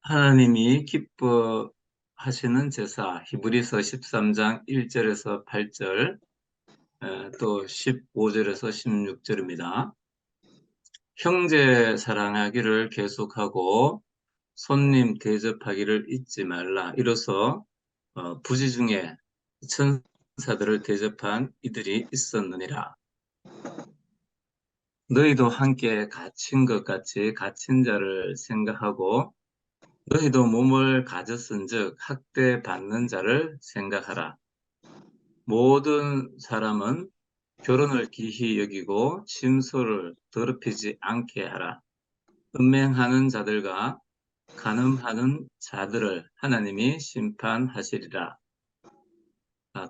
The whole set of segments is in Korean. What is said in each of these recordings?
하나님이 기뻐하시는 제사, 히브리서 13장 1절에서 8절, 또 15절에서 16절입니다. 형제 사랑하기를 계속하고 손님 대접하기를 잊지 말라. 이로써 부지 중에 천사들을 대접한 이들이 있었느니라. 너희도 함께 갇힌 것 같이 갇힌 자를 생각하고 너희도 몸을 가졌은즉 학대받는 자를 생각하라. 모든 사람은 결혼을 기히 여기고 침소를 더럽히지 않게 하라. 음행하는 자들과 간음하는 자들을 하나님이 심판하시리라.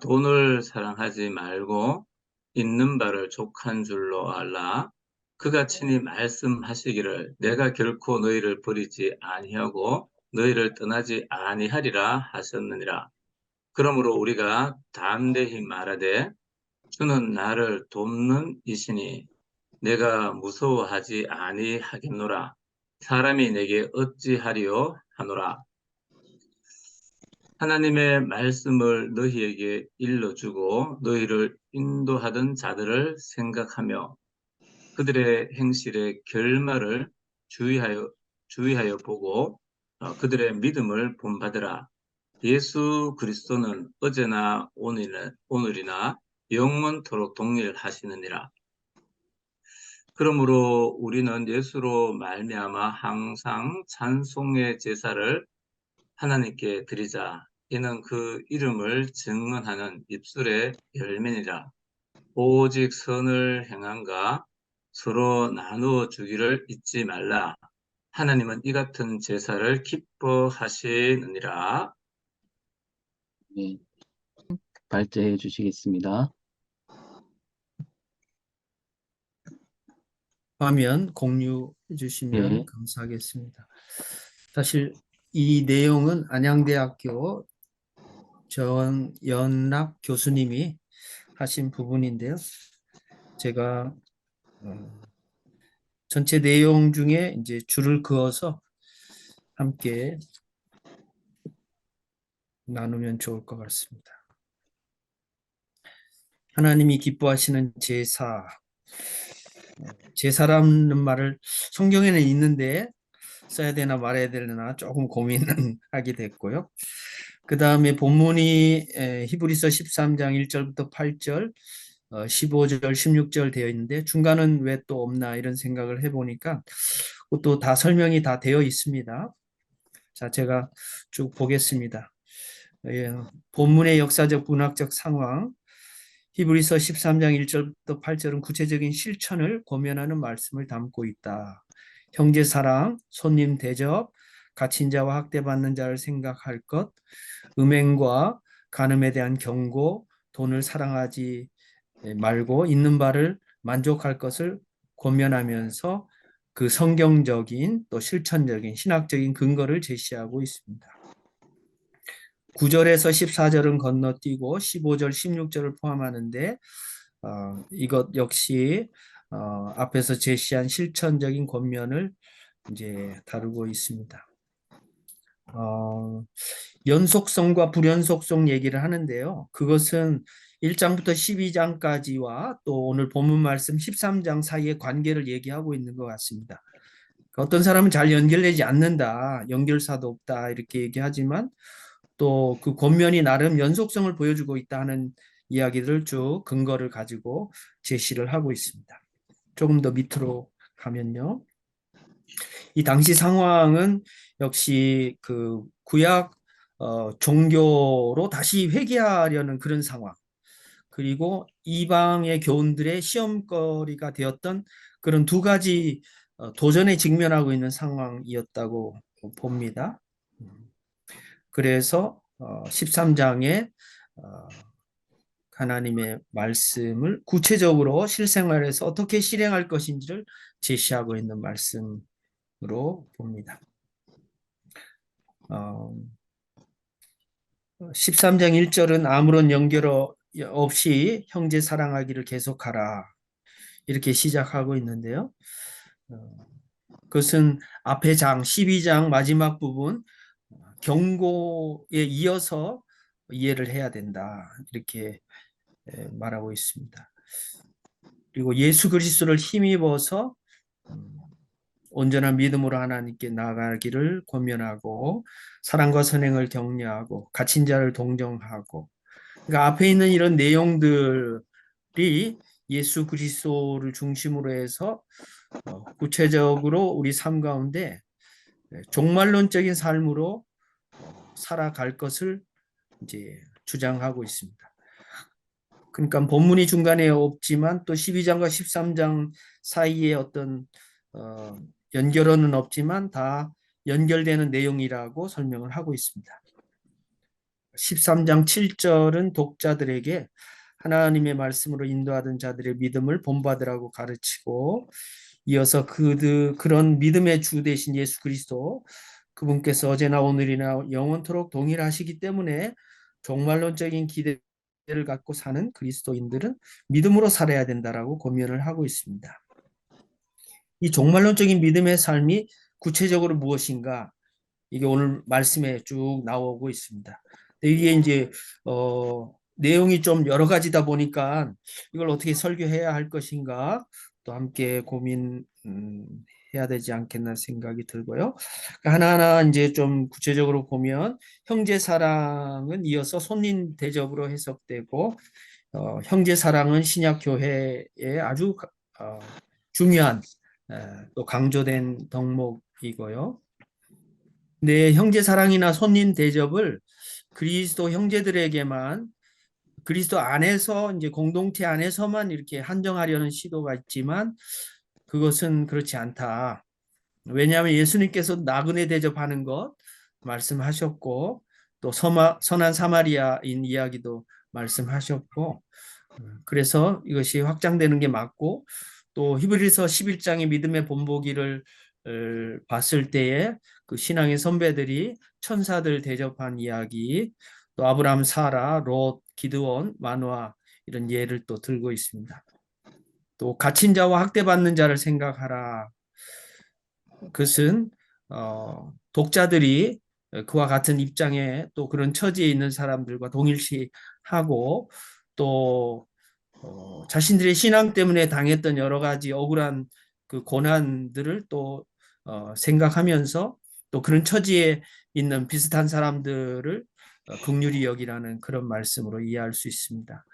돈을 사랑하지 말고 있는 바를 족한 줄로 알라. 그가 친히 말씀하시기를 내가 결코 너희를 버리지 아니하고 너희를 떠나지 아니하리라 하셨느니라. 그러므로 우리가 담대히 말하되 주는 나를 돕는 이시니 내가 무서워하지 아니하겠노라. 사람이 내게 어찌하리요 하노라. 하나님의 말씀을 너희에게 일러주고 너희를 인도하던 자들을 생각하며 그들의 행실의 결말을 주의하여 보고 그들의 믿음을 본받으라. 예수 그리스도는 어제나 오늘이나 영원토록 동일하시느니라. 그러므로 우리는 예수로 말미암아 항상 찬송의 제사를 하나님께 드리자. 이는 그 이름을 증언하는 입술의 열매니라. 오직 선을 행함과 서로 나누어 주기를 잊지 말라. 하나님은 이 같은 제사를 기뻐하시느니라. 네, 발제해 주시겠습니다. 화면 공유해 주시면 네. 감사하겠습니다. 사실 이 내용은 안양대학교 전연락 교수님이 하신 부분인데요. 제가 전체 내용 중에 이제 줄을 그어서 함께 나누면 좋을 것 같습니다. 하나님이 기뻐하시는 제사. 제사라는 말을 성경에는 있는데 써야 되나 말아야 되나 조금 고민은 하게 됐고요. 그 다음에 본문이 히브리서 13장 1절부터 8절, 15절, 16절 되어 있는데 중간은 왜 또 없나 이런 생각을 해보니까 또 다 설명이 다 되어 있습니다. 자, 제가 쭉 보겠습니다. 본문의 역사적 문학적 상황, 히브리서 13장 1절부터 8절은 구체적인 실천을 고면하는 말씀을 담고 있다. 형제 사랑, 손님 대접, 갇힌 자와 학대받는 자를 생각할 것, 음행과 간음에 대한 경고, 돈을 사랑하지 말고 있는 바를 만족할 것을 권면하면서 그 성경적인 또 실천적인 신학적인 근거를 제시하고 있습니다. 9절에서 14절은 건너뛰고 15절, 16절을 포함하는데 이것 역시 앞에서 제시한 실천적인 권면을 이제 다루고 있습니다. 연속성과 불연속성 얘기를 하는데요. 그것은 1장부터 12장까지와 또 오늘 본문 말씀 13장 사이의 관계를 얘기하고 있는 것 같습니다. 어떤 사람은 잘 연결되지 않는다, 연결사도 없다 이렇게 얘기하지만 또 그 권면이 나름 연속성을 보여주고 있다는 이야기들을 쭉 근거를 가지고 제시를 하고 있습니다. 조금 더 밑으로 가면요. 이 당시 상황은 역시 그 구약 종교로 다시 회귀하려는 그런 상황, 그리고 이방의 교훈들의 시험거리가 되었던 그런 두 가지 도전에 직면하고 있는 상황이었다고 봅니다. 그래서 13장에 하나님의 말씀을 구체적으로 실생활에서 어떻게 실행할 것인지를 제시하고 있는 말씀으로 봅니다. 13장 1절은 아무런 연결 없이 형제 사랑하기를 계속하라 이렇게 시작하고 있는데요. 그것은 앞에 장 12장 마지막 부분 경고에 이어서 이해를 해야 된다. 이렇게 말하고 있습니다. 그리고 예수 그리스도를 힘입어서 온전한 믿음으로 하나님께 나아가기를 권면하고 사랑과 선행을 격려하고 갇힌 자를 동정하고 그러니까 앞에 있는 이런 내용들이 예수 그리스도를 중심으로 해서 구체적으로 우리 삶 가운데 종말론적인 삶으로 살아갈 것을 이제 주장하고 있습니다. 그러니까 본문이 중간에 없지만 또 12장과 13장 사이에 어떤 연결어는 없지만 다 연결되는 내용이라고 설명을 하고 있습니다. 13장 7절은 독자들에게 하나님의 말씀으로 인도하던 자들의 믿음을 본받으라고 가르치고 이어서 그런 믿음의 주 되신 예수 그리스도 그분께서 어제나 오늘이나 영원토록 동일하시기 때문에 종말론적인 기대를 갖고 사는 그리스도인들은 믿음으로 살아야 된다라고 권면을 하고 있습니다. 이 종말론적인 믿음의 삶이 구체적으로 무엇인가? 이게 오늘 말씀에 쭉 나오고 있습니다. 이게 이제 내용이 좀 여러 가지다 보니까 이걸 어떻게 설교해야 할 것인가 또 함께 고민해야 되지 않겠나 생각이 들고요. 하나하나 이제 좀 구체적으로 보면 형제 사랑은 이어서 손님 대접으로 해석되고 형제 사랑은 신약 교회의 아주 중요한 또 강조된 덕목이고요. 네, 형제 사랑이나 손님 대접을 그리스도 형제들에게만 그리스도 안에서 이제 공동체 안에서만 이렇게 한정하려는 시도가 있지만 그것은 그렇지 않다. 왜냐하면 예수님께서 나그네 대접하는 것 말씀하셨고 또 선한 사마리아인 이야기도 말씀하셨고 그래서 이것이 확장되는 게 맞고 또 히브리서 11장의 믿음의 본보기를 봤을 때에 그 신앙의 선배들이 천사들 대접한 이야기 또 아브라함, 사라, 롯, 기드온, 마노아 이런 예를 또 들고 있습니다. 또 갇힌 자와 학대받는 자를 생각하라. 그것은 독자들이 그와 같은 입장에 또 그런 처지에 있는 사람들과 동일시하고 또 자신들의 신앙 때문에 당했던 여러 가지 억울한 그 고난들을 또 생각하면서 또 그런 처지에 있는 비슷한 사람들을 긍휼히 여기라는 그런 말씀으로 이해할 수 있습니다.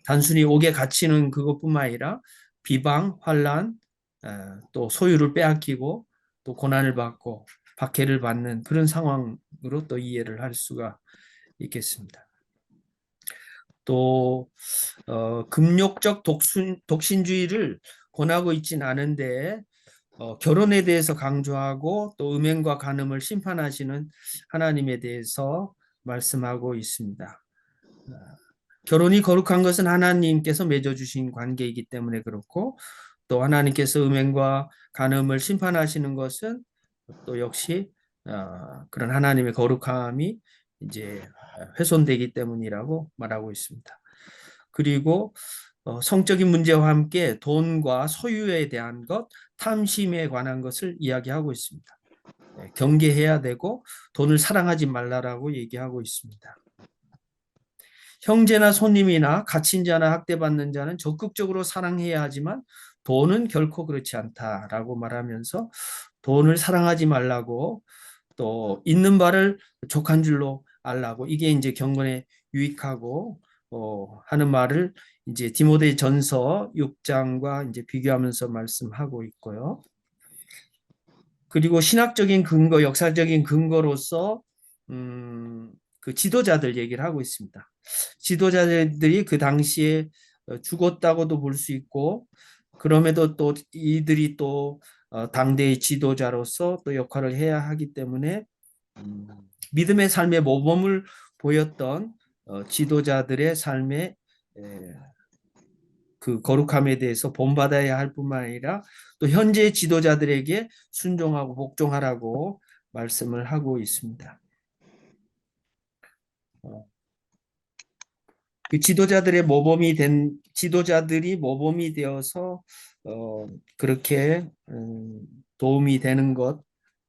단순히 옥에 갇히는 그것뿐만 아니라 비방, 환난, 또 소유를 빼앗기고 또 고난을 받고 박해를 받는 그런 상황으로 또 이해를 할 수가 있겠습니다. 또 금욕적 독신주의를 권하고 있진 않은데 결혼에 대해서 강조하고 또 음행과 간음을 심판하시는 하나님에 대해서 말씀하고 있습니다. 결혼이 거룩한 것은 하나님께서 맺어주신 관계이기 때문에 그렇고 또 하나님께서 음행과 간음을 심판하시는 것은 또 역시 그런 하나님의 거룩함이 이제 훼손되기 때문이라고 말하고 있습니다. 그리고 성적인 문제와 함께 돈과 소유에 대한 것, 탐심에 관한 것을 이야기하고 있습니다. 경계해야 되고 돈을 사랑하지 말라라고 얘기하고 있습니다. 형제나 손님이나 갇힌 자나 학대받는 자는 적극적으로 사랑해야 하지만 돈은 결코 그렇지 않다라고 말하면서 돈을 사랑하지 말라고 또 있는 바를 족한 줄로 알라고 이게 이제 경건에 유익하고 하는 말을 이제 디모데 전서 6장과 이제 비교하면서 말씀하고 있고요. 그리고 신학적인 근거, 역사적인 근거로서 그 지도자들 얘기를 하고 있습니다. 지도자들이 그 당시에 죽었다고도 볼 수 있고 그럼에도 또 이들이 또 당대의 지도자로서 또 역할을 해야 하기 때문에 믿음의 삶의 모범을 보였던 지도자들의 삶의 그 거룩함에 대해서 본받아야 할 뿐만 아니라 또 현재 지도자들에게 순종하고 복종하라고 말씀을 하고 있습니다. 그 지도자들이 모범이 되어서 그렇게 도움이 되는 것,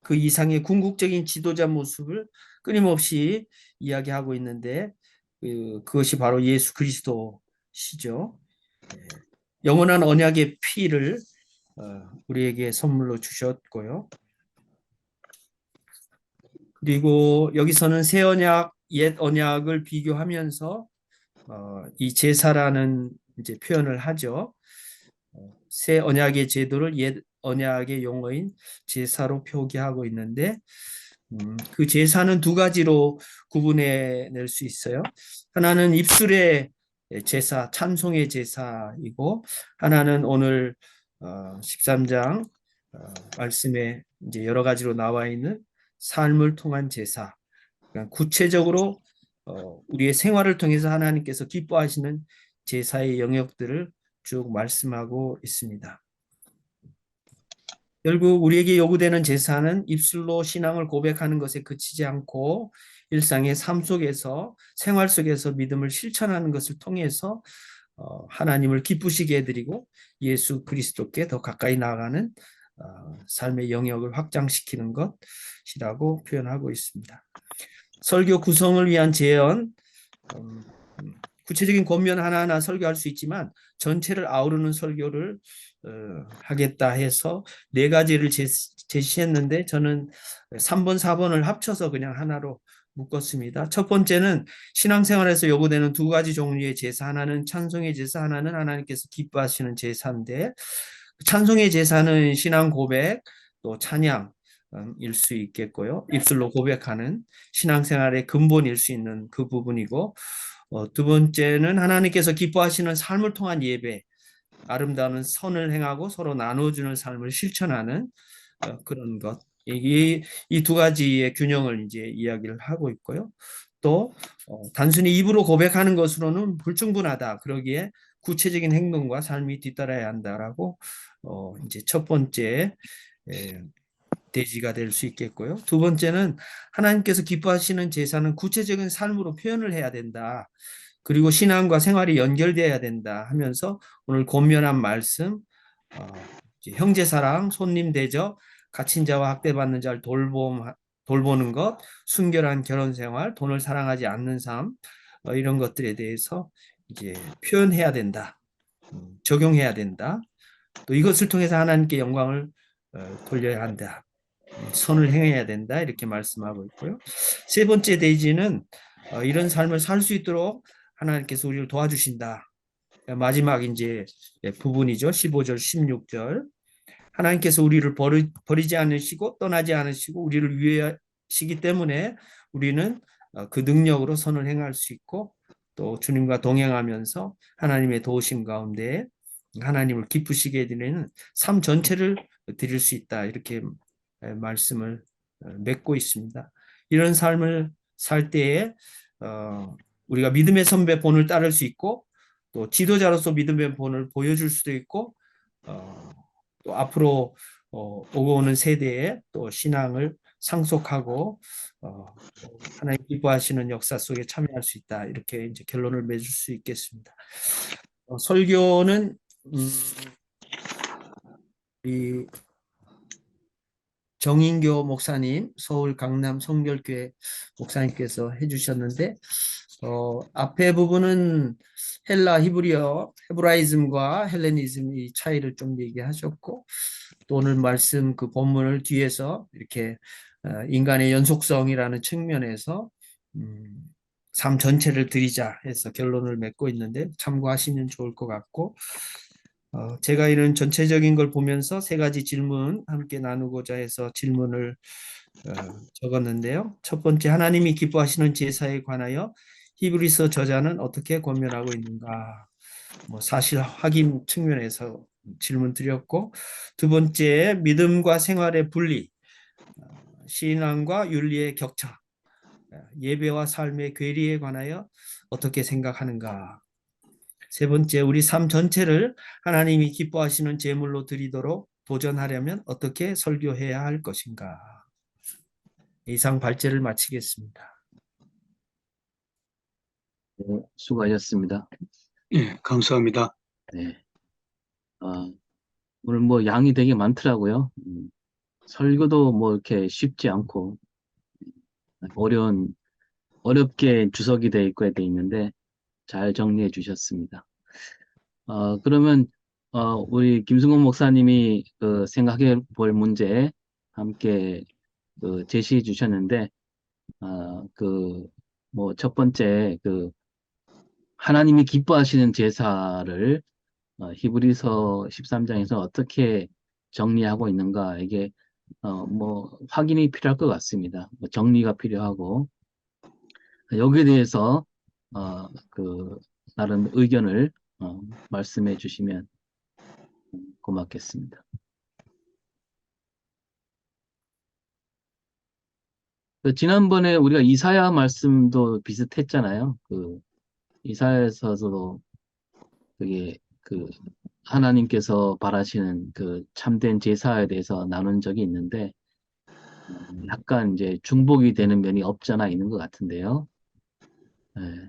그 이상의 궁극적인 지도자 모습을 끊임없이 이야기하고 있는데 그것이 바로 예수 그리스도시죠. 영원한 언약의 피를 우리에게 선물로 주셨고요. 그리고 여기서는 새 언약, 옛 언약을 비교하면서 이 제사라는 이제 표현을 하죠. 새 언약의 제도를 옛 언약의 용어인 제사로 표기하고 있는데 그 제사는 두 가지로 구분해 낼 수 있어요. 하나는 입술의 제사, 찬송의 제사이고 하나는 오늘 13장 말씀에 이제 여러 가지로 나와 있는 삶을 통한 제사. 그러니까 구체적으로 우리의 생활을 통해서 하나님께서 기뻐하시는 제사의 영역들을 쭉 말씀하고 있습니다. 결국 우리에게 요구되는 제사는 입술로 신앙을 고백하는 것에 그치지 않고 일상의 삶 속에서 생활 속에서 믿음을 실천하는 것을 통해서 하나님을 기쁘시게 해드리고 예수 그리스도께 더 가까이 나아가는 삶의 영역을 확장시키는 것이라고 표현하고 있습니다. 설교 구성을 위한 제언, 구체적인 권면 하나하나 설교할 수 있지만 전체를 아우르는 설교를 하겠다 해서 네 가지를 제시했는데 저는 3번, 4번을 합쳐서 그냥 하나로 묶었습니다. 첫 번째는 신앙생활에서 요구되는 두 가지 종류의 제사, 하나는 찬송의 제사, 하나는 하나님께서 기뻐하시는 제사인데 찬송의 제사는 신앙 고백, 또 찬양, 일 수 있겠고요. 입술로 고백하는 신앙생활의 근본일 수 있는 그 부분이고 두 번째는 하나님께서 기뻐하시는 삶을 통한 예배, 아름다운 선을 행하고 서로 나눠주는 삶을 실천하는 그런 것. 이 두 가지의 균형을 이제 이야기를 하고 있고요. 또 단순히 입으로 고백하는 것으로는 불충분하다. 그러기에 구체적인 행동과 삶이 뒤따라야 한다라고 이제 첫 번째 대지가 될 수 있겠고요. 두 번째는 하나님께서 기뻐하시는 제사는 구체적인 삶으로 표현을 해야 된다. 그리고 신앙과 생활이 연결되어야 된다 하면서 오늘 권면한 말씀, 형제 사랑, 손님 대접, 갇힌 자와 학대받는 자를 돌보는 것, 순결한 결혼 생활, 돈을 사랑하지 않는 삶, 이런 것들에 대해서 이제 표현해야 된다. 적용해야 된다. 또 이것을 통해서 하나님께 영광을 돌려야 한다. 선을 행해야 된다. 이렇게 말씀하고 있고요. 세 번째 대지는 이런 삶을 살 수 있도록 하나님께서 우리를 도와주신다. 마지막 이제 부분이죠. 15절, 16절. 하나님께서 우리를 버리지 않으시고 떠나지 않으시고 우리를 위하시기 때문에 우리는 그 능력으로 선을 행할 수 있고 또 주님과 동행하면서 하나님의 도우심 가운데 하나님을 기쁘시게 해드리는 삶 전체를 드릴 수 있다. 이렇게 말씀을 맺고 있습니다. 이런 삶을 살 때에 우리가 믿음의 선배 본을 따를 수 있고 또 지도자로서 믿음의 본을 보여줄 수도 있고 또 앞으로 오고 오는 세대에 또 신앙을 상속하고 하나님 기뻐하시는 역사 속에 참여할 수 있다. 이렇게 이제 결론을 맺을 수 있겠습니다. 설교는 이 정인교 목사님, 서울 강남 성결교회 목사님께서 해주셨는데 앞에 부분은 헬라 히브리어, 헤브라이즘과 헬레니즘의 차이를 좀 얘기하셨고 또 오늘 말씀 그 본문을 뒤에서 이렇게 인간의 연속성이라는 측면에서 삶 전체를 드리자 해서 결론을 맺고 있는데 참고하시면 좋을 것 같고 제가 이런 전체적인 걸 보면서 세 가지 질문 함께 나누고자 해서 질문을 적었는데요. 첫 번째, 하나님이 기뻐하시는 제사에 관하여 히브리서 저자는 어떻게 권면하고 있는가? 사실 확인 측면에서 질문 드렸고, 두 번째, 믿음과 생활의 분리, 신앙과 윤리의 격차, 예배와 삶의 괴리에 관하여 어떻게 생각하는가? 세 번째, 우리 삶 전체를 하나님이 기뻐하시는 제물로 드리도록 도전하려면 어떻게 설교해야 할 것인가? 이상 발제를 마치겠습니다. 네, 수고하셨습니다. 예, 감사합니다. 네. 오늘 뭐 양이 되게 많더라고요. 설교도 뭐 이렇게 쉽지 않고 어렵게 주석이 돼 있고 돼 있는데 잘 정리해 주셨습니다. 그러면 우리 김승곤 목사님이 생각해 볼 문제 함께 제시해 주셨는데 뭐 첫 번째 하나님이 기뻐하시는 제사를 히브리서 13장에서 어떻게 정리하고 있는가 이게 뭐 확인이 필요할 것 같습니다. 뭐 정리가 필요하고 여기에 대해서 나름 의견을 말씀해 주시면 고맙겠습니다. 지난번에 우리가 이사야 말씀도 비슷했잖아요. 이사야에서도 그게 하나님께서 바라시는 참된 제사에 대해서 나눈 적이 있는데 약간 이제 중복이 되는 면이 없잖아 있는 것 같은데요. 네.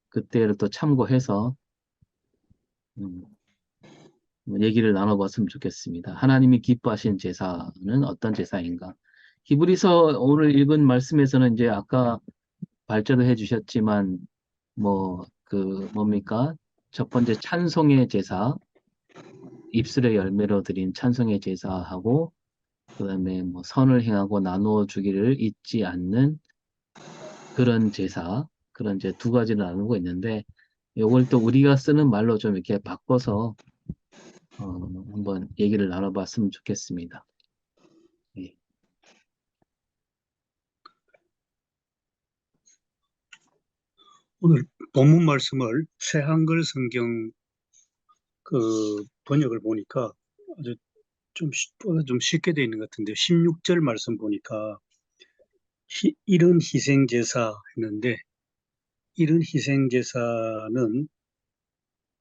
그때를 또 참고해서 음, 얘기를 나눠봤으면 좋겠습니다. 하나님이 기뻐하시는 제사는 어떤 제사인가? 히브리서 오늘 읽은 말씀에서는 이제 아까 발전을 해주셨지만 뭡니까? 첫 번째 찬송의 제사, 입술의 열매로 드린 찬송의 제사하고 그다음에 뭐 선을 행하고 나누어 주기를 잊지 않는 그런 제사, 그런 이제 두 가지를 나누고 있는데 요걸 또 우리가 쓰는 말로 좀 이렇게 바꿔서 한번 얘기를 나눠봤으면 좋겠습니다. 예. 오늘 본문 말씀을 새 한글 성경 번역을 보니까 아주 좀 쉽게 되어 있는 것 같은데 16절 말씀 보니까 이른 희생제사 했는데 이른 희생제사는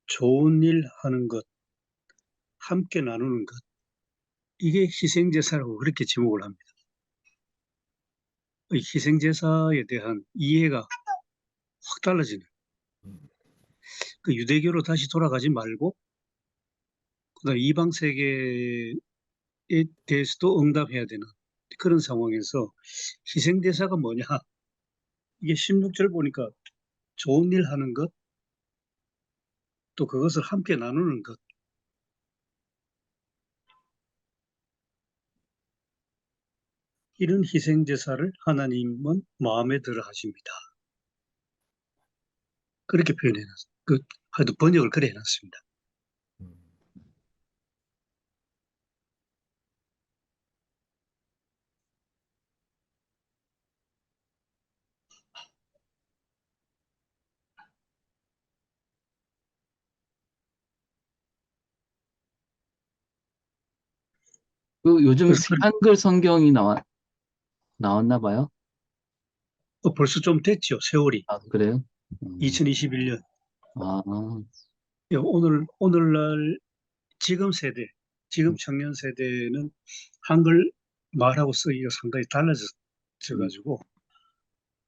좋은 일 하는 것, 함께 나누는 것 이게 희생제사라고 그렇게 지목을 합니다. 이 희생제사에 대한 이해가 확 달라지는 유대교로 다시 돌아가지 말고 그다음 이방 세계에 대해서도 응답해야 되는 그런 상황에서 희생대사가 뭐냐? 이게 16절 보니까 좋은 일 하는 것, 또 그것을 함께 나누는 것. 이런 희생제사를 하나님은 마음에 들어 하십니다. 그렇게 표현해놨습니다. 하여튼 번역을 그래 해놨습니다. 요즘 그래서 새 한글 성경이 나왔나 봐요. 벌써 좀 됐죠, 세월이. 그래요? 2021년. 아, 오늘날 지금 세대, 지금 청년 세대는 한글 말하고 쓰기가 상당히 달라져가지고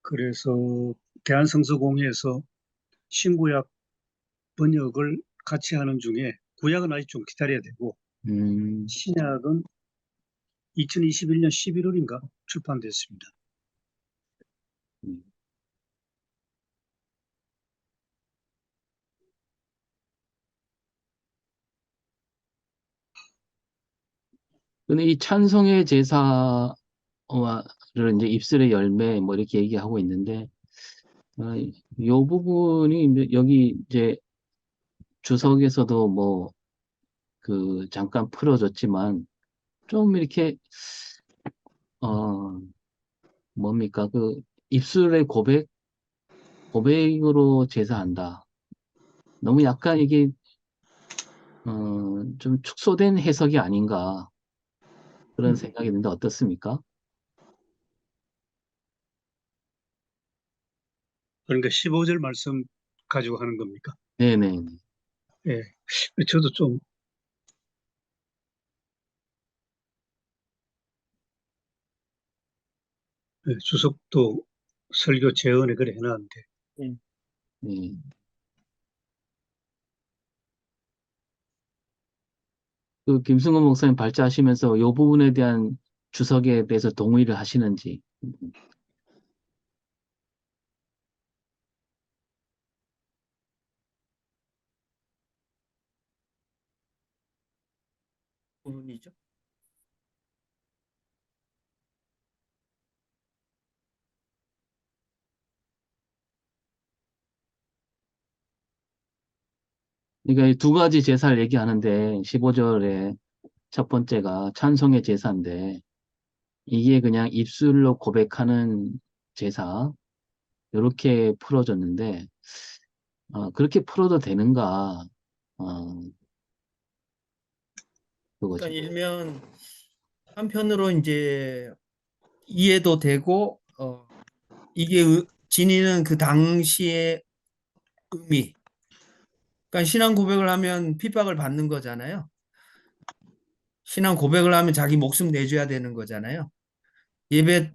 그래서 대한성서공회에서 신구약 번역을 같이 하는 중에 구약은 아직 좀 기다려야 되고 신약은 2021년 11월인가 출판됐습니다. 음. 근데 이 찬송의 제사를 이제 입술의 열매 뭐 이렇게 얘기하고 있는데 요 부분이 여기 이제 주석에서도 뭐 잠깐 풀어줬지만 좀 이렇게 뭡니까 입술의 고백으로 제사한다. 너무 약간 이게 좀 축소된 해석이 아닌가 그런 생각이 드는데 어떻습니까? 그러니까 15절 말씀 가지고 하는 겁니까? 네네. 예. 저도 좀 주석도 설교 제언에 그래 해놨는데 네. 그 김승건 목사님 발제하시면서 이 부분에 대한 주석에 대해서 동의를 하시는지. 부분이죠. 그러니까 이 두 가지 제사를 얘기하는데 15절에 첫 번째가 찬송의 제사인데 이게 그냥 입술로 고백하는 제사 이렇게 풀어졌는데 그렇게 풀어도 되는가 그거죠. 그러니까 일면 한편으로 이제 이해도 되고 이게 지니는 그 당시의 의미. 그러니까 신앙 고백을 하면 핍박을 받는 거잖아요. 신앙 고백을 하면 자기 목숨 내줘야 되는 거잖아요. 예배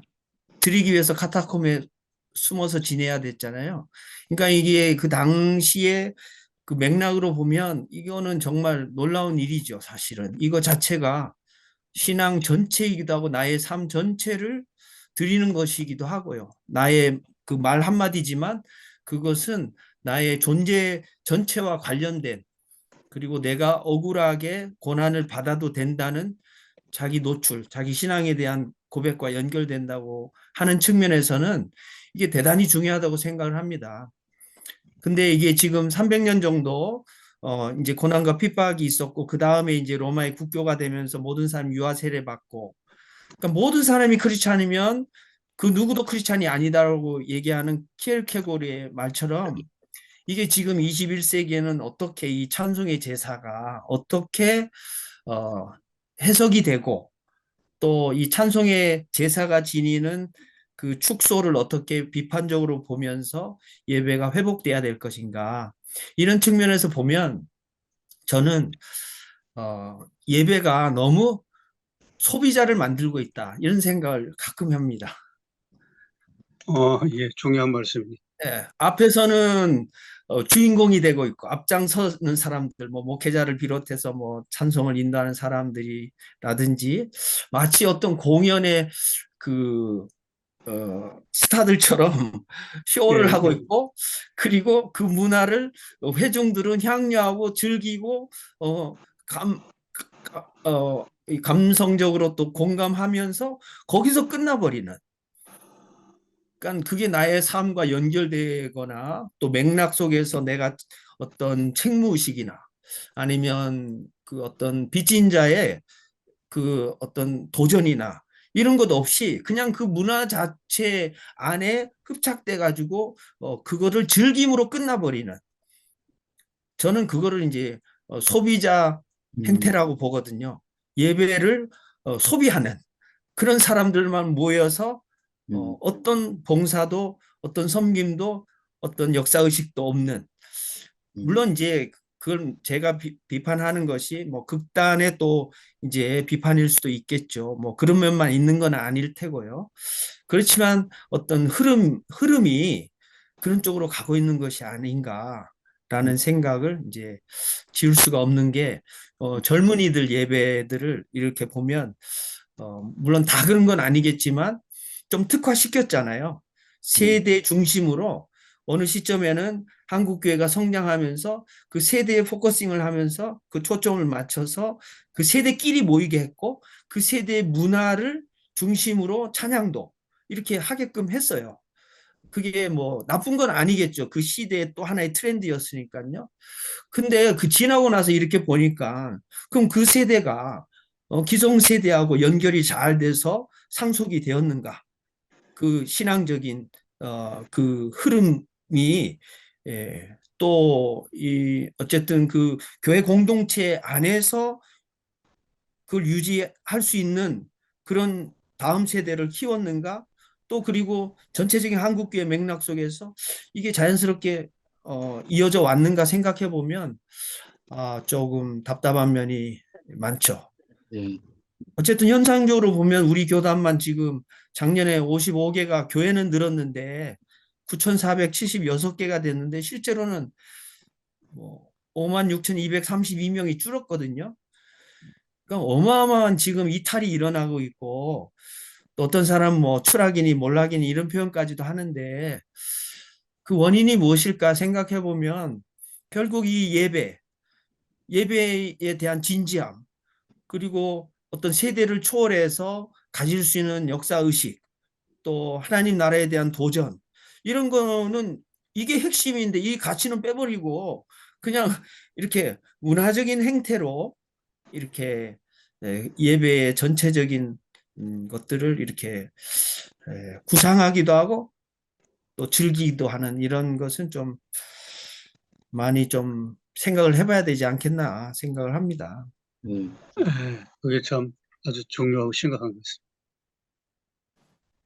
드리기 위해서 카타콤에 숨어서 지내야 됐잖아요. 그러니까 이게 그 당시에 그 맥락으로 보면 이거는 정말 놀라운 일이죠, 사실은. 이거 자체가 신앙 전체이기도 하고 나의 삶 전체를 드리는 것이기도 하고요. 나의 그 말 한마디지만 그것은 나의 존재 전체와 관련된 그리고 내가 억울하게 고난을 받아도 된다는 자기 노출, 자기 신앙에 대한 고백과 연결된다고 하는 측면에서는 이게 대단히 중요하다고 생각을 합니다. 근데 이게 지금 300년 정도 이제 고난과 핍박이 있었고 그 다음에 이제 로마의 국교가 되면서 모든 사람이 유아 세례 받고 그러니까 모든 사람이 크리스찬이면 그 누구도 크리스찬이 아니다라고 얘기하는 키엘케고르의 말처럼 이게 지금 21세기에는 어떻게 이 찬송의 제사가 어떻게 어, 해석이 되고 또 이 찬송의 제사가 지니는 그 축소를 어떻게 비판적으로 보면서 예배가 회복돼야 될 것인가 이런 측면에서 보면 저는 예배가 너무 소비자를 만들고 있다 이런 생각을 가끔 합니다. 예, 중요한 말씀입니다. 예, 앞에서는 주인공이 되고 있고 앞장서는 사람들, 뭐 목회자를 비롯해서 뭐 찬송을 인도하는 사람들이라든지 마치 어떤 공연의 그 스타들처럼 쇼를 예, 하고 예. 있고 그리고 그 문화를 회중들은 향유하고 즐기고 어, 감, 이 감성적으로 또 공감하면서 거기서 끝나버리는. 그러니까 그게 나의 삶과 연결되거나 또 맥락 속에서 내가 어떤 책무의식이나 아니면 그 어떤 빚진 자의 그 어떤 도전이나 이런 것 없이 그냥 그 문화 자체 안에 흡착돼 가지고 그거를 즐김으로 끝나버리는 저는 그거를 이제 소비자 음, 행태라고 보거든요. 예배를 소비하는 그런 사람들만 모여서 음, 어떤 봉사도 어떤 섬김도 어떤 역사의식도 없는 음, 물론 이제 그건 제가 비판하는 것이 뭐 극단의 또 이제 비판일 수도 있겠죠. 뭐 그런 면만 있는 건 아닐 테고요. 그렇지만 어떤 흐름이 그런 쪽으로 가고 있는 것이 아닌가라는 생각을 이제 지울 수가 없는 게 젊은이들 예배들을 이렇게 보면 물론 다 그런 건 아니겠지만 좀 특화시켰잖아요. 세대 중심으로 어느 시점에는 한국교회가 성장하면서 그 세대에 포커싱을 하면서 그 초점을 맞춰서 그 세대끼리 모이게 했고 그 세대의 문화를 중심으로 찬양도 이렇게 하게끔 했어요. 그게 뭐 나쁜 건 아니겠죠. 그 시대의 또 하나의 트렌드였으니까요. 근데 그 지나고 나서 이렇게 보니까 그럼 그 세대가 기성 세대하고 연결이 잘 돼서 상속이 되었는가? 그 신앙적인 그 흐름이 또 이 어쨌든 그 교회 공동체 안에서 그걸 유지할 수 있는 그런 다음 세대를 키웠는가? 또 그리고 전체적인 한국교회 맥락 속에서 이게 자연스럽게 이어져 왔는가 생각해 보면 조금 답답한 면이 많죠. 네, 어쨌든 현상적으로 보면 우리 교단만 지금 작년에 55개가 교회는 늘었는데 9,476개가 됐는데 실제로는 뭐 56,232명이 줄었거든요. 그러니까 어마어마한 지금 이탈이 일어나고 있고 또 어떤 사람 뭐 추락이니 몰락이니 이런 표현까지도 하는데 그 원인이 무엇일까 생각해 보면 결국 이 예배에 대한 진지함 그리고 어떤 세대를 초월해서 가질 수 있는 역사 의식 또 하나님 나라에 대한 도전 이런 거는 이게 핵심인데 이 가치는 빼버리고 그냥 이렇게 문화적인 행태로 이렇게 예배의 전체적인 것들을 이렇게 구상하기도 하고 또 즐기기도 하는 이런 것은 좀 많이 좀 생각을 해봐야 되지 않겠나 생각을 합니다. 예. 그게 참 아주 중요하고 심각한 것입니다.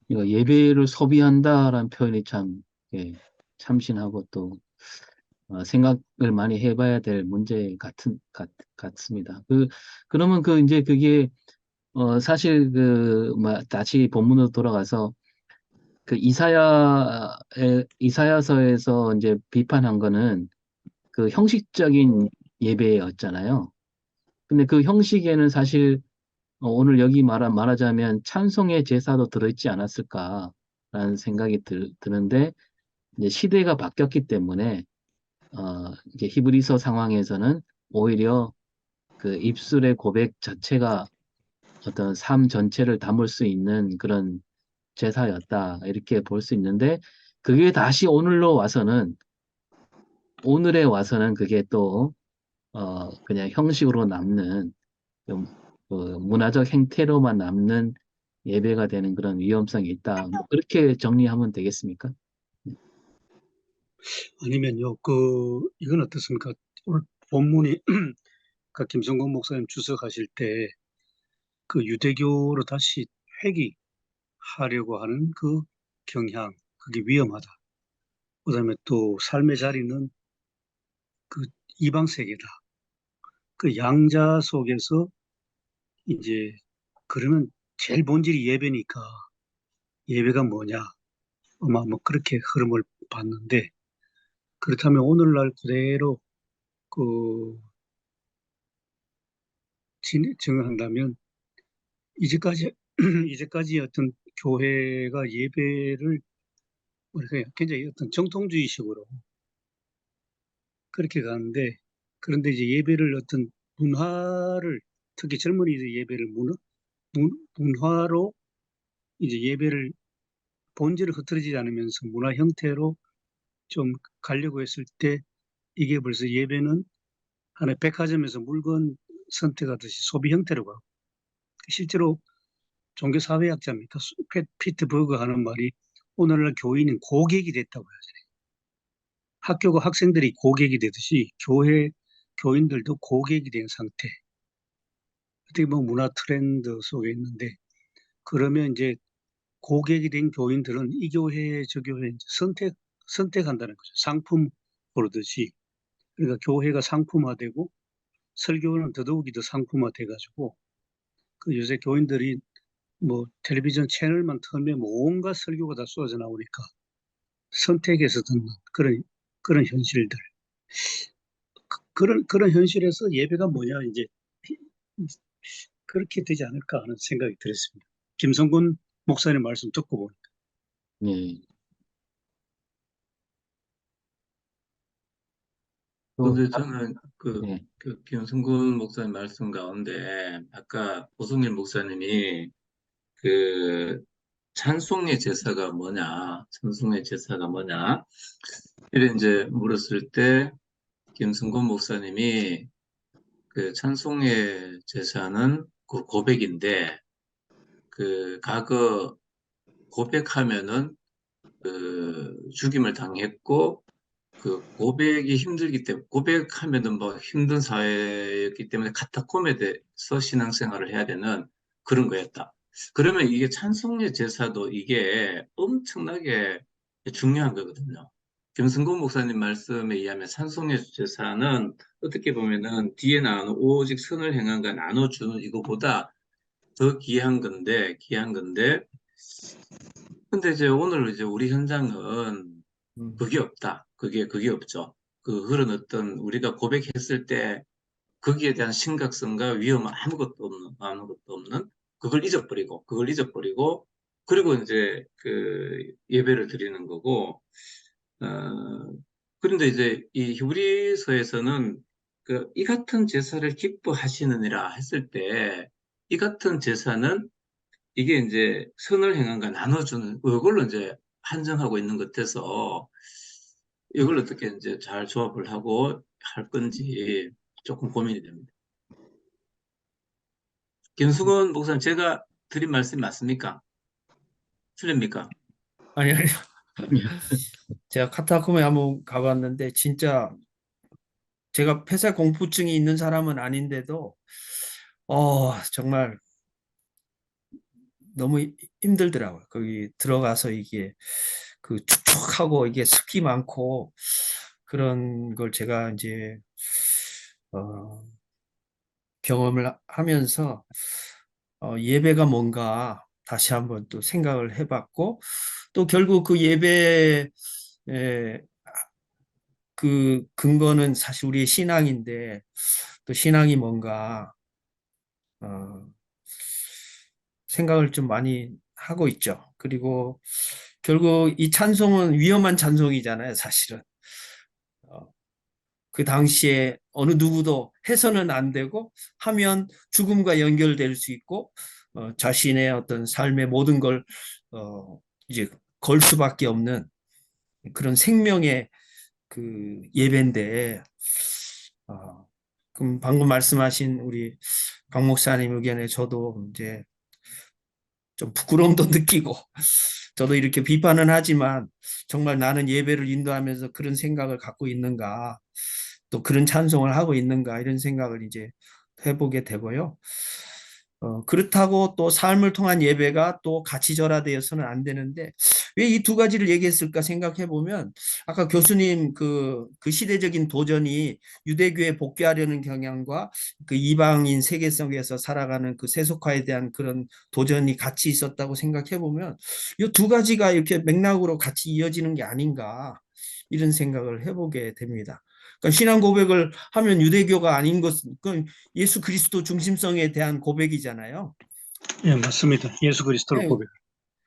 그러니까 예배를 소비한다라는 표현이 참 예, 참신하고 또 생각을 많이 해봐야 될 문제 같습니다. 그러면 이제 그게 사실 다시 본문으로 돌아가서 그 이사야서에서 이제 비판한 거는 그 형식적인 예배였잖아요. 근데 그 형식에는 사실 오늘 여기 말하자면 찬송의 제사도 들어있지 않았을까라는 생각이 드는데 이제 시대가 바뀌었기 때문에 이제 히브리서 상황에서는 오히려 그 입술의 고백 자체가 어떤 삶 전체를 담을 수 있는 그런 제사였다 이렇게 볼 수 있는데 그게 다시 오늘에 와서는 그게 또 그냥 형식으로 남는 좀 문화적 행태로만 남는 예배가 되는 그런 위험성이 있다. 뭐 그렇게 정리하면 되겠습니까? 아니면요, 이건 어떻습니까? 오늘 본문이 그 김성곤 목사님 주석하실 때 그 유대교로 다시 회귀하려고 하는 그 경향, 그게 위험하다. 그다음에 또 삶의 자리는 그 이방 세계다. 그 양자 속에서 이제 그러면 제일 본질이 예배니까 예배가 뭐냐? 아마 뭐 그렇게 흐름을 봤는데 그렇다면 오늘날 그대로 그 정한다면 이제까지 이제까지 어떤 교회가 예배를 뭐랄까 굉장히 어떤 정통주의식으로 그렇게 가는데 그런데 이제 예배를 어떤 문화를 특히 젊은이들 예배를 문화로 이제 예배를 본질을 흐트러지지 않으면서 문화 형태로 좀 가려고 했을 때 이게 벌써 예배는 하나의 백화점에서 물건 선택하듯이 소비 형태로 가고 실제로 종교사회학자입니까? 피트 버그 하는 말이 오늘날 교인은 고객이 됐다고 하잖아요. 학교가 학생들이 고객이 되듯이 교인들도 고객이 된 상태. 어떻게 보면 문화 트렌드 속에 있는데 그러면 이제 고객이 된 교인들은 이 교회 저 교회 선택한다는 거죠. 상품 고르듯이. 그러니까 교회가 상품화되고 설교는 더더욱이 더 상품화돼가지고 그 요새 교인들이 뭐 텔레비전 채널만 틀면 뭐 온갖 설교가 다 쏟아져 나오니까 선택해서 듣는 그런 현실들. 그런 현실에서 예배가 뭐냐 이제 그렇게 되지 않을까 하는 생각이 들었습니다. 김성근 목사님 말씀 듣고 보니까. 예. 근데 저는 예. 그 김승근 목사님 말씀 가운데 아까 오승일 목사님이 그 찬송의 제사가 뭐냐, 찬송의 제사가 뭐냐, 이래 이제 물었을 때 김승곤 목사님이 그 찬송의 제사는 그 고백인데 그 과거 고백하면은 그 죽임을 당했고 그 고백이 힘들기 때문에 고백하면은 뭐 힘든 사회였기 때문에 카타콤에서 신앙생활을 해야 되는 그런 거였다. 그러면 이게 찬송의 제사도 이게 엄청나게 중요한 거거든요. 김승곤 목사님 말씀에 의하면 찬송의 제사는 어떻게 보면은 뒤에 나오는 오직 선을 행한가 나눠주는 이거보다 더 귀한 건데 근데 이제 오늘 이제 우리 현장은 음, 그게 없다. 그게 없죠. 그런 어떤 우리가 고백했을 때 거기에 대한 심각성과 위험 아무것도 없는 그걸 잊어버리고, 그리고 이제 그 예배를 드리는 거고, 어, 그런데 이제 이 히브리서에서는 그 이 같은 제사를 기뻐하시느니라 했을 때, 이 같은 제사는 이게 이제 선을 행한과 나눠주는 이걸로 이제 한정하고 있는 것 같아서 이걸 어떻게 이제 잘 조합을 하고 할 건지 조금 고민이 됩니다. 김수건 목사님, 제가 드린 말씀이 맞습니까? 틀립니까? 아니, 아니. 제가 카타콤에 한번 가봤는데 진짜 제가 폐쇄 공포증이 있는 사람은 아닌데도 정말 너무 힘들더라고요. 거기 들어가서 이게 그 축축하고 이게 습기 많고 그런 걸 제가 이제 어, 경험을 하면서 예배가 뭔가 다시 한번 또 생각을 해봤고 또 결국 그 예배의 그 근거는 사실 우리의 신앙인데 또 신앙이 뭔가 어, 생각을 좀 많이 하고 있죠. 그리고 결국 이 찬송은 위험한 찬송이잖아요, 사실은. 어, 그 당시에 어느 누구도 해서는 안 되고 하면 죽음과 연결될 수 있고 자신의 어떤 삶의 모든 걸 이제 걸 수밖에 없는 그런 생명의 그 예배인데 그럼 방금 말씀하신 우리 박 목사님 의견에 저도 이제 좀 부끄러움도 느끼고 저도 이렇게 비판은 하지만 정말 나는 예배를 인도하면서 그런 생각을 갖고 있는가 또 그런 찬송을 하고 있는가 이런 생각을 이제 해보게 되고요. 그렇다고 또 삶을 통한 예배가 또 가치절하되어서는 안 되는데 왜 이 두 가지를 얘기했을까 생각해 보면 아까 교수님 그 시대적인 도전이 유대교에 복귀하려는 경향과 그 이방인 세계 속에서 살아가는 그 세속화에 대한 그런 도전이 같이 있었다고 생각해 보면 이 두 가지가 이렇게 맥락으로 같이 이어지는 게 아닌가 이런 생각을 해보게 됩니다. 그러니까 신앙 고백을 하면 유대교가 아닌 것은 예수 그리스도 중심성에 대한 고백이잖아요. 예, 맞습니다. 예수 그리스도를 네, 고백.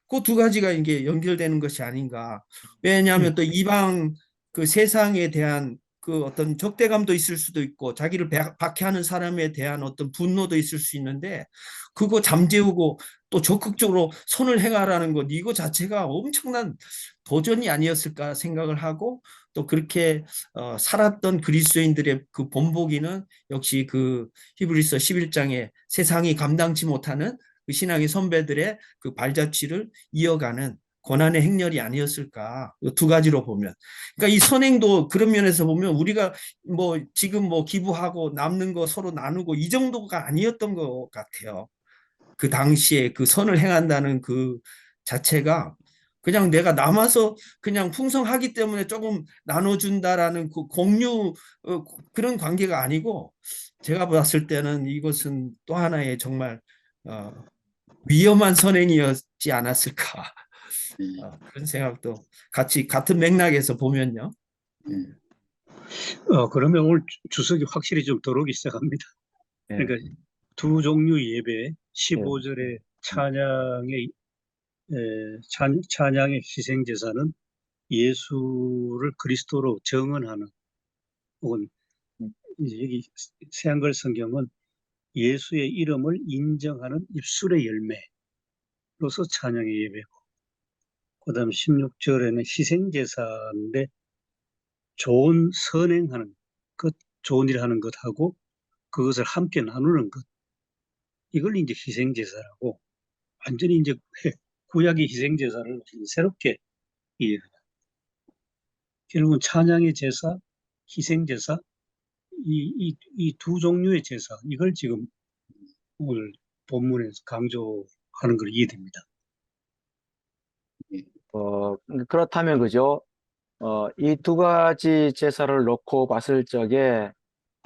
그 두 가지가 이게 연결되는 것이 아닌가. 예, 왜냐하면 또 이방 그 세상에 대한 그 어떤 적대감도 있을 수도 있고 자기를 박해하는 사람에 대한 어떤 분노도 있을 수 있는데 그거 잠재우고 또 적극적으로 선을 행하라는 것 이거 자체가 엄청난 도전이 아니었을까 생각을 하고 또 그렇게 살았던 그리스도인들의 그 본보기는 역시 그 히브리서 11장에 세상이 감당치 못하는 그 신앙의 선배들의 그 발자취를 이어가는 고난의 행렬이 아니었을까. 두 가지로 보면. 그러니까 이 선행도 그런 면에서 보면 우리가 뭐 지금 뭐 기부하고 남는 거 서로 나누고 이 정도가 아니었던 것 같아요. 그 당시에 그 선을 행한다는 그 자체가 그냥 내가 남아서 그냥 풍성하기 때문에 조금 나눠준다라는 그 공유 그런 관계가 아니고 제가 봤을 때는 이것은 또 하나의 정말 어, 위험한 선행이었지 않았을까 네, 그런 생각도 같이 같은 맥락에서 보면요. 네, 그러면 오늘 주석이 확실히 좀 들어오기 시작합니다. 네, 그러니까 두 종류 예배, 네, 15절의 찬양의 희생제사는 예수를 그리스도로 정언하는, 혹은 이제 여기 새한글 성경은 예수의 이름을 인정하는 입술의 열매로서 찬양의 예배고, 그 다음 16절에는 희생제사인데 좋은 선행하는 것, 좋은 일 하는 것하고 그것을 함께 나누는 것, 이걸 이제 희생제사라고, 완전히 이제 구약의 희생제사를 새롭게 이해해요. 결국은 찬양의 제사, 희생제사, 이 두 종류의 제사, 이걸 지금 오늘 본문에서 강조하는 걸 이해됩니다. 네. 그렇다면 그죠? 이 두 가지 제사를 놓고 봤을 적에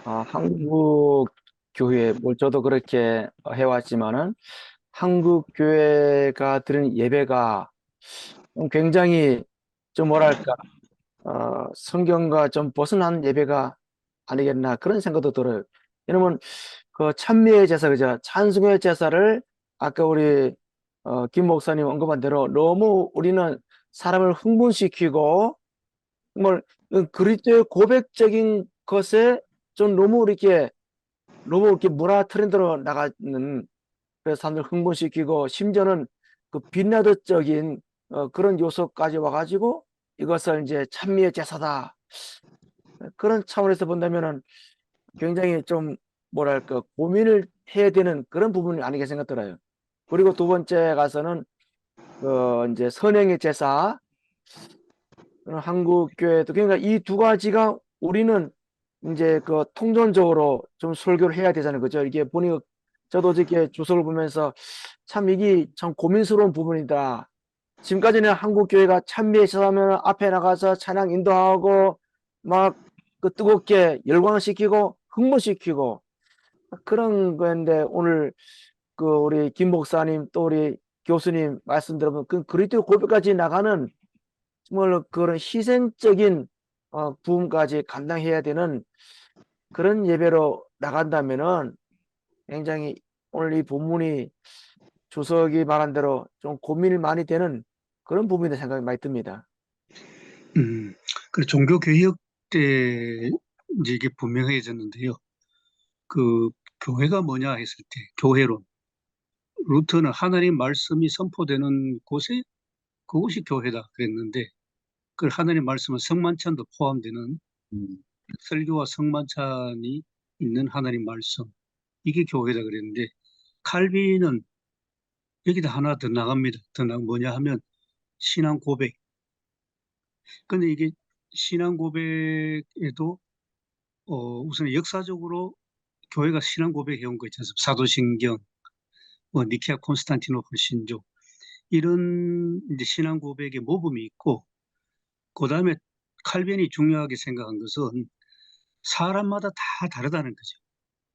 한국 교회, 뭐 저도 그렇게 해왔지만은 한국 교회가 드리는 예배가 굉장히 좀 뭐랄까 성경과 좀 벗어난 예배가 아니겠나 그런 생각도 들어요. 왜냐면 그 찬미의 제사, 그죠? 찬송의 제사를 아까 우리 김 목사님 언급한 대로 너무 우리는 사람을 흥분시키고 정말 그리스도의 고백적인 것에 좀 너무 이렇게 문화 트렌드로 나가는, 그래서 사람들 흥분시키고 심지어는 그 빈라드적인 그런 요소까지 와가지고 이것을 이제 찬미의 제사다, 그런 차원에서 본다면은 굉장히 좀 뭐랄까 고민을 해야 되는 그런 부분이 아니게 생각들어요. 그리고 두 번째 가서는 이제 선행의 제사, 한국 교회도 그러니까 이 두 가지가 우리는 이제 그 통전적으로 좀 설교를 해야 되잖아요, 그죠? 이게 보니 저도 어저께 주석을 보면서 참 이게 참 고민스러운 부분이다. 지금까지는 한국 교회가 찬미에 있어서면 앞에 나가서 찬양 인도하고 막 그 뜨겁게 열광시키고 흥분시키고 그런 거였는데, 오늘 그 우리 김 목사님 또 우리 교수님 말씀 들어보면 그 그리스도 고백까지 나가는 정말 그런 희생적인 부분까지 감당해야 되는 그런 예배로 나간다면은 굉장히 오늘 이 본문이 주석이 말한 대로 좀 고민이 많이 되는 그런 부분이 생각이 많이 듭니다. 그 종교 개혁 때 이제 이게 분명해졌는데요. 그 교회가 뭐냐 했을 때 교회론, 루터는 하나님 말씀이 선포되는 곳에 그곳이 교회다 그랬는데, 그 하나님 말씀은 성만찬도 포함되는 음, 설교와 성만찬이 있는 하나님 말씀, 이게 교회다 그랬는데, 칼빈은 여기다 하나 더 나갑니다. 뭐냐 하면 신앙 고백. 근데 이게 신앙 고백에도 우선 역사적으로 교회가 신앙 고백해온 거 있지 않습니까? 사도신경, 뭐 니케아 콘스탄티노플 신조, 이런 이제 신앙 고백의 모범이 있고, 그 다음에 칼빈이 중요하게 생각한 것은 사람마다 다 다르다는 거죠.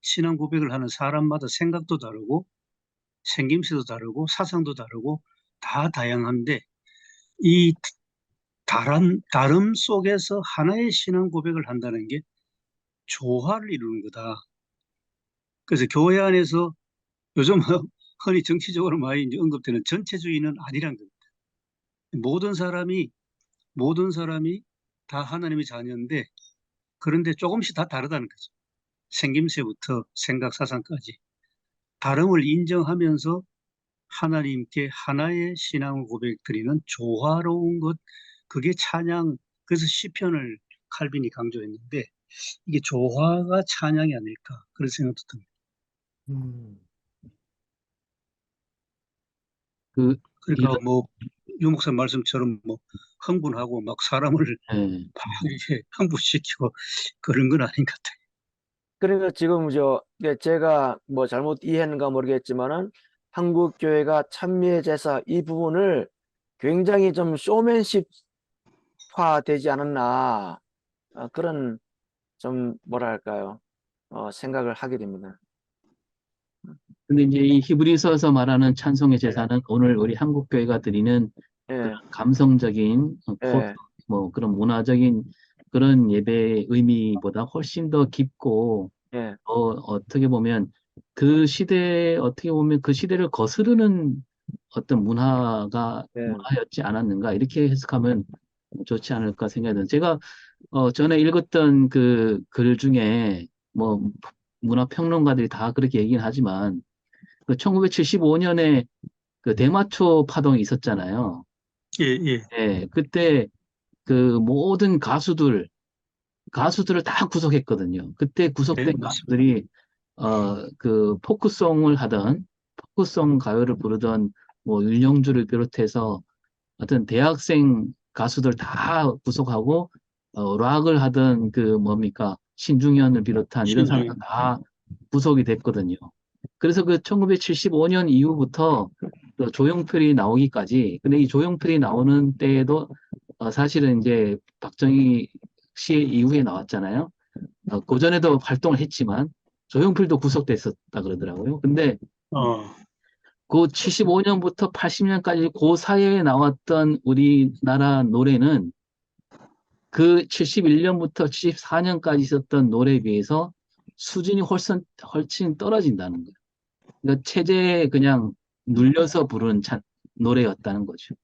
신앙 고백을 하는 사람마다 생각도 다르고 생김새도 다르고 사상도 다르고 다 다양한데, 이 다름 속에서 하나의 신앙 고백을 한다는 게 조화를 이루는 거다. 그래서 교회 안에서 요즘 흔히 정치적으로 많이 이제 언급되는 전체주의는 아니란 겁니다. 모든 사람이 다 하나님의 자녀인데, 그런데 조금씩 다 다르다는 거죠. 생김새부터 생각, 사상까지 다름을 인정하면서 하나님께 하나의 신앙을 고백드리는 조화로운 것, 그게 찬양. 그래서 시편을 칼빈이 강조했는데, 이게 조화가 찬양이 아닐까, 그런 생각도 듭니다. 음. 그 그러니까 이런 뭐 유목사 말씀처럼 뭐 흥분하고 막 사람을 예, 막 이렇게 흥분시키고 그런 건 아닌 것 같아요. 그러니까 지금 제가 뭐 잘못 이해했는가 모르겠지만은 한국 교회가 찬미의 제사 이 부분을 굉장히 좀 쇼맨십화 되지 않았나, 그런 좀 뭐랄까요, 생각을 하게 됩니다. 근데 이제 이 히브리서에서 말하는 찬송의 제사는 오늘 우리 한국 교회가 드리는 그런 예, 감성적인 코드, 예, 뭐 그런 문화적인 그런 예배의 의미보다 훨씬 더 깊고 예, 어떻게 보면 그 시대에 어떻게 보면 그 시대를 거스르는 어떤 예, 문화였지 않았는가 이렇게 해석하면 좋지 않을까 생각이 드는. 제가 전에 읽었던 그 글 중에 뭐 문화 평론가들이 다 그렇게 얘기는 하지만 그 1975년에 그 대마초 파동이 있었잖아요. 예, 예. 예, 그때 그 모든 가수들을 다 구속했거든요. 그때 네, 구속된 맞습니다. 가수들이 그 포크송을 하던 포크송 가요를 부르던 뭐 윤영주를 비롯해서 어떤 대학생 가수들 다 구속하고 락을 하던 그 뭡니까 신중현을 비롯한 이런 사람들 신중현. 다 구속이 됐거든요. 그래서 그 1975년 이후부터 그 조용필이 나오기까지, 근데 이 조용필이 나오는 때에도 사실은 이제 박정희 씨 이후에 나왔잖아요. 그 전에도 활동을 했지만 조용필도 구속됐었다 그러더라고요. 근데 어, 그 75년부터 80년까지 그 사이에 나왔던 우리나라 노래는 그 71년부터 74년까지 있었던 노래에 비해서 수준이 훨씬 떨어진다는 거예요. 그러니까 체제에 그냥 눌려서 부른 노래였다는 거죠.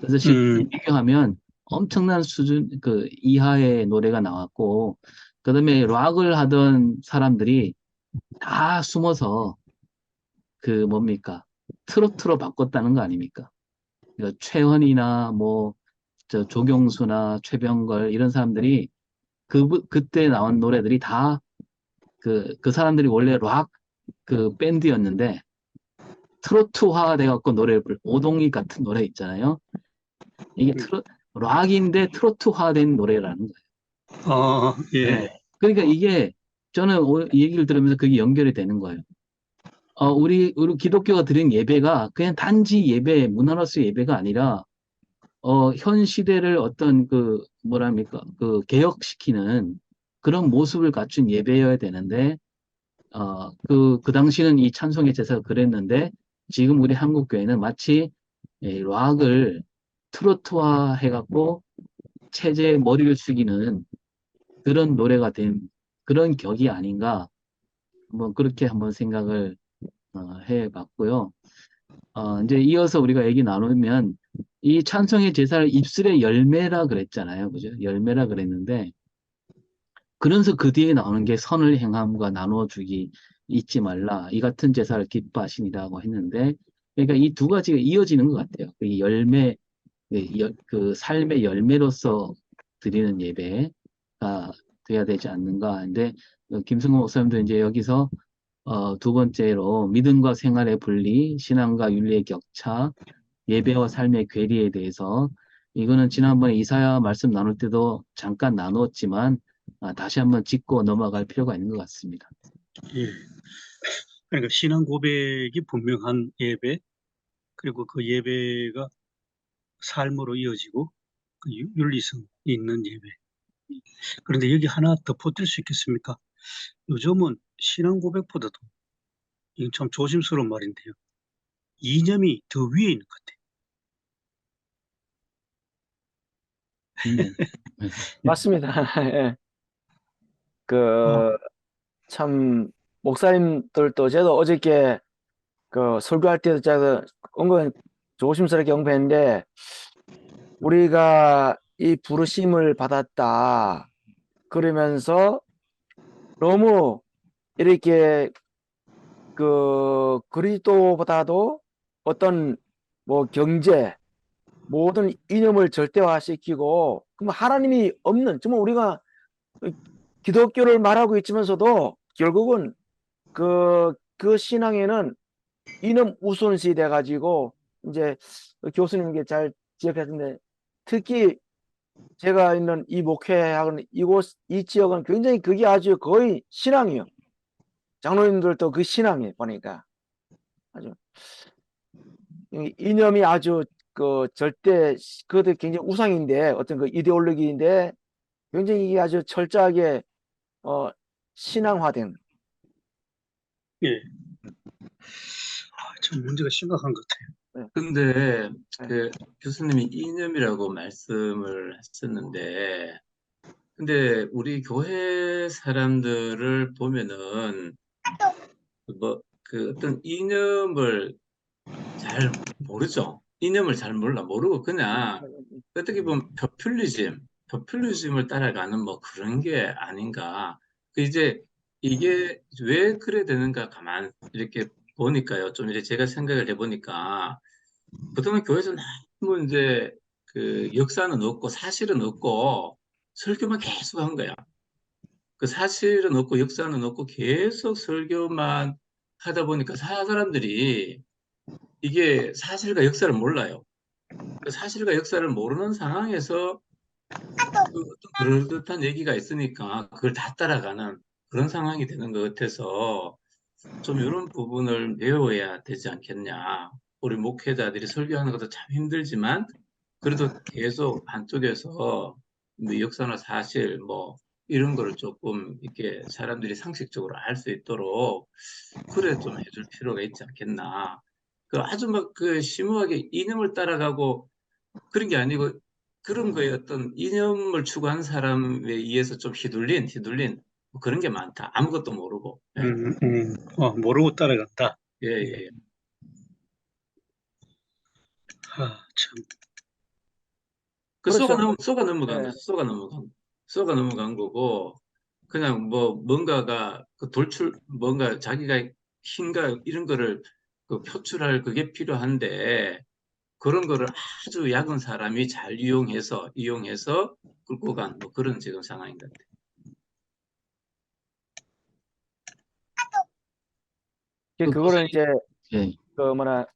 그래서 실제 음, 비교하면 엄청난 수준 그 이하의 노래가 나왔고, 그다음에 락을 하던 사람들이 다 숨어서 그 뭡니까? 트로트로 바꿨다는 거 아닙니까? 그러니까 최헌이나 뭐 저 조경수나 최병걸 이런 사람들이 그때 나온 노래들이 다 그 사람들이 원래 락 그 밴드였는데 트로트화 돼갖고 노래를 오동이 같은 노래 있잖아요. 이게 락인데 트로트화된 노래라는 거예요. 예, 네. 그러니까 이게 저는 이 얘기를 들으면서 그게 연결이 되는 거예요. 우리 기독교가 드린 예배가 그냥 단지 예배, 문화로서 예배가 아니라 현 시대를 어떤 뭐랍니까, 개혁시키는 그런 모습을 갖춘 예배여야 되는데, 그 당시는 이 찬송의 제사가 그랬는데, 지금 우리 한국 교회는 마치 락을 트로트화 해갖고 체제에 머리를 숙이는 그런 노래가 된 그런 격이 아닌가, 뭐 그렇게 한번 생각을 해봤고요. 이제 이어서 우리가 얘기 나누면 이 찬송의 제사를 입술의 열매라 그랬잖아요. 그죠? 열매라 그랬는데 그러면서 그 뒤에 나오는 게 선을 행함과 나누어주기 잊지 말라. 이 같은 제사를 기뻐하시니라고 했는데 그러니까 이 두 가지가 이어지는 것 같아요. 이 열매, 그 삶의 열매로서 드리는 예배가 돼야 되지 않는가. 근데 김승호 목사님도 이제 여기서 두 번째로 믿음과 생활의 분리, 신앙과 윤리의 격차, 예배와 삶의 괴리에 대해서 이거는 지난번에 이사야 말씀 나눌 때도 잠깐 나누었지만 다시 한번 짚고 넘어갈 필요가 있는 것 같습니다. 예. 그러니까 신앙 고백이 분명한 예배, 그리고 그 예배가 삶으로 이어지고 그 윤리성 있는 예배. 그런데 여기 하나 덧붙일 수 있겠습니까? 요즘은 신앙 고백보다도, 이건 참 조심스러운 말인데요, 이념이 더 위에 있는 것 같아요. 네. 네. 맞습니다. 예. 어, 참 목사님들도 저도 어저께 설교할 때도 제가 은근 조심스럽게 언급했는데 우리가 이 부르심을 받았다 그러면서 너무 이렇게 그리스도보다도 어떤 뭐 경제 모든 이념을 절대화시키고 그럼 하나님이 없는 정말 우리가 기독교를 말하고 있지만서도 결국은 그 신앙에는 이념 우선시 돼가지고 이제 교수님께 잘 지적했는데 특히 제가 있는 이 목회하고는 이 지역은 굉장히 그게 아주 거의 신앙이요. 장로님들도 그 신앙이에요. 보니까 아주 이념이 아주 절대 그것도 굉장히 우상인데 어떤 그 이데올로기인데 굉장히 이게 아주 철저하게 신앙화된. 네. 참 문제가 심각한 것 같아요. 근데 네. 그 교수님이 이념이라고 말씀을 하셨는데, 근데 우리 교회 사람들을 보면은 뭐 그 어떤 이념을 잘 모르죠. 이념을 잘 모르고 그냥 어떻게 보면 포퓰리즘을 따라가는 뭐 그런 게 아닌가. 그 이제 이게 왜 그래 되는가 가만 이렇게 보니까요. 좀 이제 제가 생각을 해보니까 그동안 교회에서 너무 이제 그 역사는 없고 사실은 없고 설교만 계속 한 거야. 그 사실은 없고 역사는 없고 계속 설교만 하다 보니까 사람들이 이게 사실과 역사를 몰라요. 그 사실과 역사를 모르는 상황에서 그 어떤 그럴듯한 얘기가 있으니까 그걸 다 따라가는 그런 상황이 되는 것 같아서 좀 이런 부분을 배워야 되지 않겠냐. 우리 목회자들이 설교하는 것도 참 힘들지만 그래도 계속 한쪽에서 뭐 역사나 사실 뭐 이런 거를 조금 이렇게 사람들이 상식적으로 알 수 있도록 그래 좀 해줄 필요가 있지 않겠나. 그 아주 막 그 심오하게 이념을 따라가고 그런 게 아니고 그런 거에 어떤 이념을 추구한 사람에 의해서 좀 휘둘린 뭐 그런 게 많다. 아무것도 모르고. 예, 모르고 따라간다. 예, 예. 참. 그 그렇죠. 쏘가 넘어간 예. 거죠. 쏘가 넘어간 거고, 그냥 뭐 뭔가가 그 뭔가 자기가 힘과 이런 거를 그 표출할 그게 필요한데, 그런 거를 아주 약은 사람이 잘 이용해서 끌고 간 뭐 그런 지금 상황인 것 같아요. 그거를 이제 예. 그 뭐나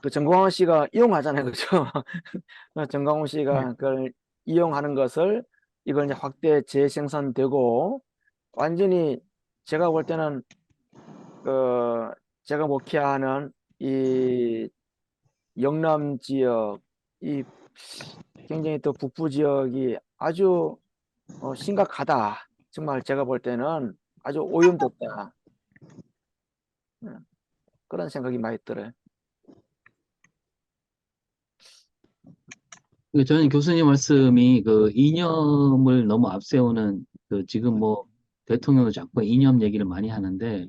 그 정광훈 씨가 이용하잖아요, 그죠? 정광훈 씨가 그걸 이용하는 것을 이걸 이제 확대 재생산되고 완전히 제가 볼 때는 그 제가 목회하는 이 영남 지역 이 굉장히 또 북부 지역이 아주 심각하다. 정말 제가 볼 때는 아주 오염됐다. 그런 생각이 많이 들어요. 저는 교수님 말씀이 그 이념을 너무 앞세우는 그 지금 뭐 대통령도 자꾸 이념 얘기를 많이 하는데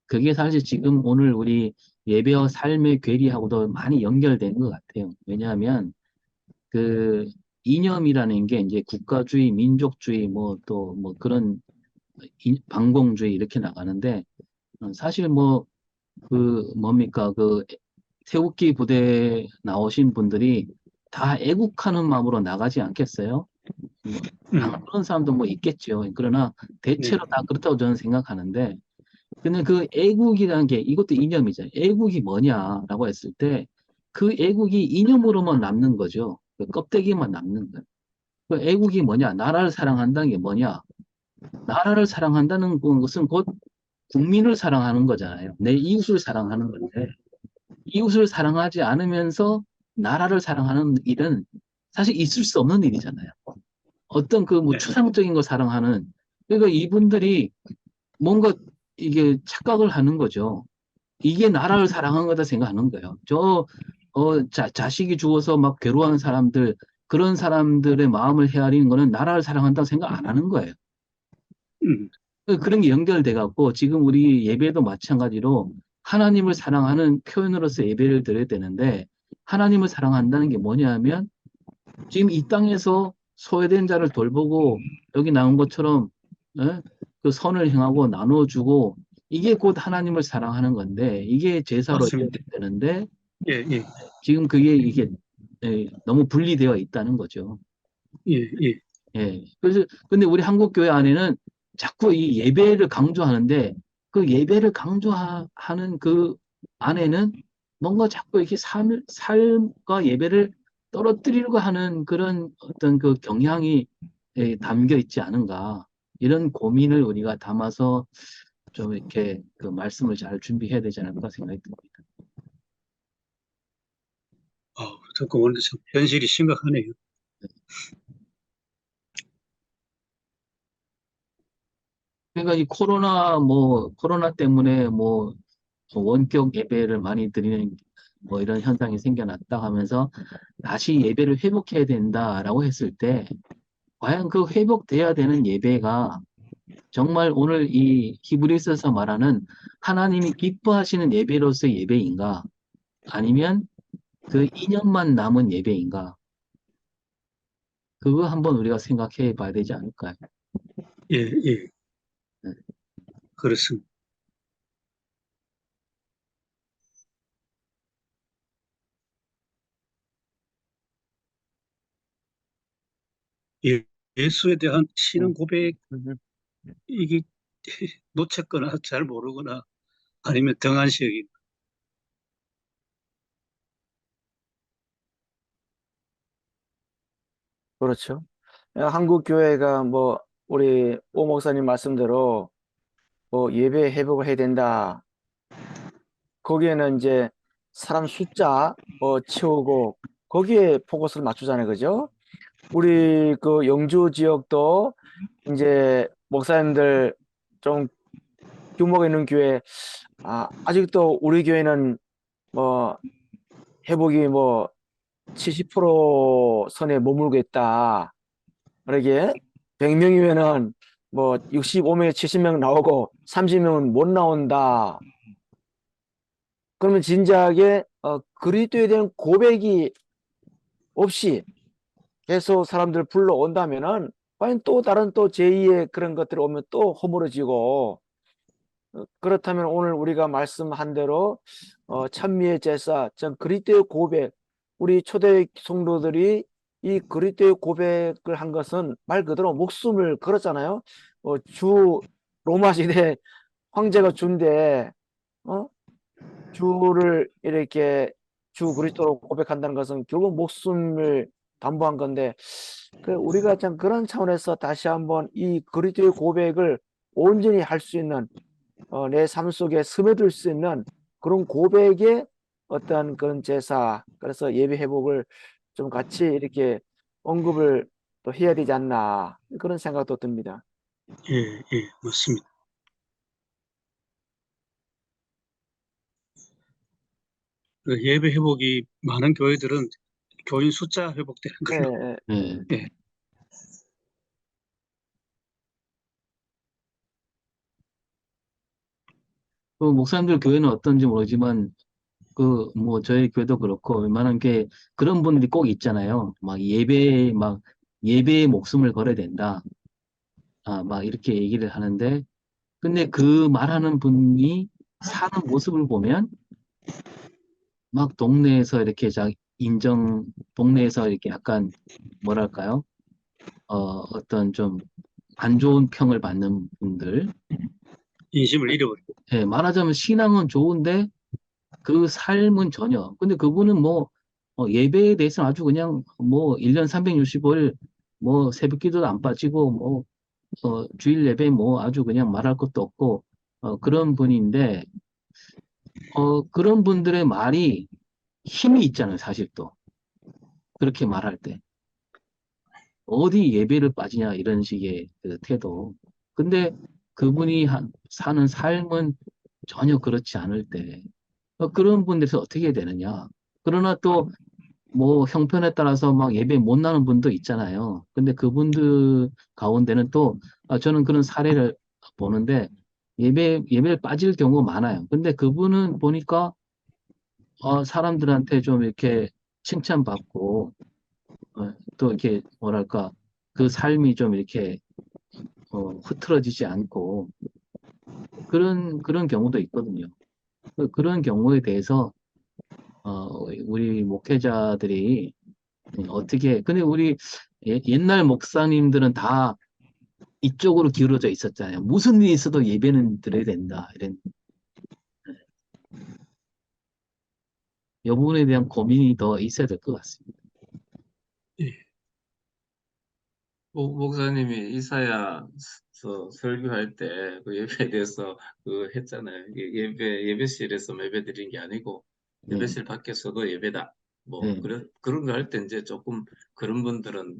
그게 사실 지금 오늘 우리 예배와 삶의 괴리하고도 많이 연결되는 것 같아요. 왜냐하면 그 이념이라는 게 이제 국가주의, 민족주의 뭐 또 뭐 그런 반공주의 이렇게 나가는데 사실 뭐 그 뭡니까 그 태극기 부대 나오신 분들이 다 애국하는 마음으로 나가지 않겠어요? 뭐, 당연 그런 사람도 뭐 있겠죠. 그러나 네. 대체로 다 그렇다고 저는 생각하는데, 근데 그 애국이라는 게 이것도 이념이잖아요. 애국이 뭐냐라고 했을 때, 그 애국이 이념으로만 남는 거죠. 그 껍데기만 남는 거예요. 그 애국이 뭐냐? 나라를 사랑한다는 게 뭐냐? 나라를 사랑한다는 것은 곧 국민을 사랑하는 거잖아요. 내 이웃을 사랑하는 건데, 이웃을 사랑하지 않으면서 나라를 사랑하는 일은 사실 있을 수 없는 일이잖아요. 어떤 그 뭐 네. 추상적인 걸 사랑하는, 그러니까 이분들이 뭔가 이게 착각을 하는 거죠. 이게 나라를 사랑한 거다 생각하는 거예요. 자식이 죽어서 막 괴로워하는 사람들, 그런 사람들의 마음을 헤아리는 거는 나라를 사랑한다고 생각 안 하는 거예요. 음, 그런 게 연결돼 갖고 지금 우리 예배도 마찬가지로 하나님을 사랑하는 표현으로서 예배를 드려야 되는데 하나님을 사랑한다는 게 뭐냐 하면 지금 이 땅에서 소외된 자를 돌보고 여기 나온 것처럼 그 선을 행하고 나눠주고 이게 곧 하나님을 사랑하는 건데 이게 제사로 맞습니다. 되는데 예, 예, 지금 그게 이게 너무 분리되어 있다는 거죠. 예, 예. 예. 그래서 근데 우리 한국 교회 안에는 자꾸 이 예배를 강조하는데 그 예배를 강조하는 그 안에는 뭔가 자꾸 이렇게 삶과 예배를 떨어뜨리려고 하는 그런 어떤 그 경향이 담겨 있지 않은가. 이런 고민을 우리가 담아서 좀 이렇게 그 말씀을 잘 준비해야 되지 않을까 생각이 듭니다. 듣고 보니까 참 현실이 심각하네요. 그러니까 이 코로나 때문에 뭐 원격 예배를 많이 드리는 뭐 이런 현상이 생겨났다 하면서 다시 예배를 회복해야 된다라고 했을 때 과연 그 회복돼야 되는 예배가 정말 오늘 이 히브리서에서 말하는 하나님이 기뻐하시는 예배로서의 예배인가 아니면 그 이념만 남은 예배인가 그거 한번 우리가 생각해 봐야 되지 않을까요? 예, 예, 네. 그렇습니다. 예, 예수에 대한 신앙 고백, 음. 이게 놓쳤거나 잘 모르거나 아니면 등한시여기. 그렇죠. 한국 교회가 뭐 우리 오 목사님 말씀대로 뭐 예배 회복을 해야 된다. 거기에는 이제 사람 숫자 채우고 거기에 포커스를 맞추잖아요, 그죠? 우리 그 영주 지역도 이제 목사님들 좀 규모가 있는 교회 아직도 우리 교회는 뭐 회복이 뭐 70% 선에 머물고 있다. 그러게 100명이면은 뭐 65명에 70명 나오고 30명은 못 나온다. 그러면 진지하게 그리스도에 대한 고백이 없이 계속 사람들 불러온다면은 과연 또 다른 또 제2의 그런 것들이 오면 또 허물어지고 그렇다면 오늘 우리가 말씀한 대로 찬미의 제사, 전 그리스도의 고백, 우리 초대 성도들이 이 그리스도의 고백을 한 것은 말 그대로 목숨을 걸었잖아요. 주 로마 시대 황제가 주인데 주를 이렇게 주 그리스도로 고백한다는 것은 결국 목숨을 담보한 건데 우리가 참 그런 차원에서 다시 한번 이 그리스도의 고백을 온전히 할 수 있는 내 삶 속에 스며들 수 있는 그런 고백의 어떤 그런 제사, 그래서 예배 회복을 좀 같이 이렇게 언급을 또 해야 되지 않나 그런 생각도 듭니다. 예, 예, 맞습니다. 그 예배 회복이 많은 교회들은 교인 숫자 회복되는 예, 걸로. 예. 예. 예, 그 목사님들 교회는 어떤지 모르지만 그 뭐 저희 교회도 그렇고 웬만한 게 그런 분들이 꼭 있잖아요. 막 예배에 목숨을 걸어야 된다. 막 이렇게 얘기를 하는데 근데 그 말하는 분이 사는 모습을 보면 막 동네에서 이렇게 동네에서 이렇게 약간 뭐랄까요? 어떤 좀 안 좋은 평을 받는 분들. 인심을 잃어버리고. 예, 말하자면 신앙은 좋은데 그 삶은 전혀. 근데 그분은 뭐 예배에 대해서는 아주 그냥 뭐 1년 365일 뭐 새벽 기도도 안 빠지고 뭐 주일 예배 뭐 아주 그냥 말할 것도 없고 그런 분인데 그런 분들의 말이 힘이 있잖아요, 사실 또. 그렇게 말할 때. 어디 예배를 빠지냐 이런 식의 그 태도. 근데 그분이 사는 삶은 전혀 그렇지 않을 때 그런 분들에서 어떻게 해야 되느냐. 그러나 또 뭐 형편에 따라서 막 예배 못 나는 분도 있잖아요. 근데 그분들 가운데는 또 저는 그런 사례를 보는데 예배를 빠질 경우가 많아요. 근데 그분은 보니까 사람들한테 좀 이렇게 칭찬받고 또 이렇게 뭐랄까 그 삶이 좀 이렇게 흐트러지지 않고 그런 경우도 있거든요. 그런 경우에 대해서 우리 목회자들이 근데 우리 옛날 목사님들은 다 이쪽으로 기울어져 있었잖아요. 무슨 일이 있어도 예배는 드려야 된다. 이 부분에 대한 고민이 더 있어야 될 것 같습니다. 예, 목사님이 이사야서 설교할 때 그 예배에 대해서 그 했잖아요. 예배실에서 예배 드린 게 아니고 예, 예배실 밖에서도 예배다. 뭐 예, 그런 거 할 때 이제 조금 그런 분들은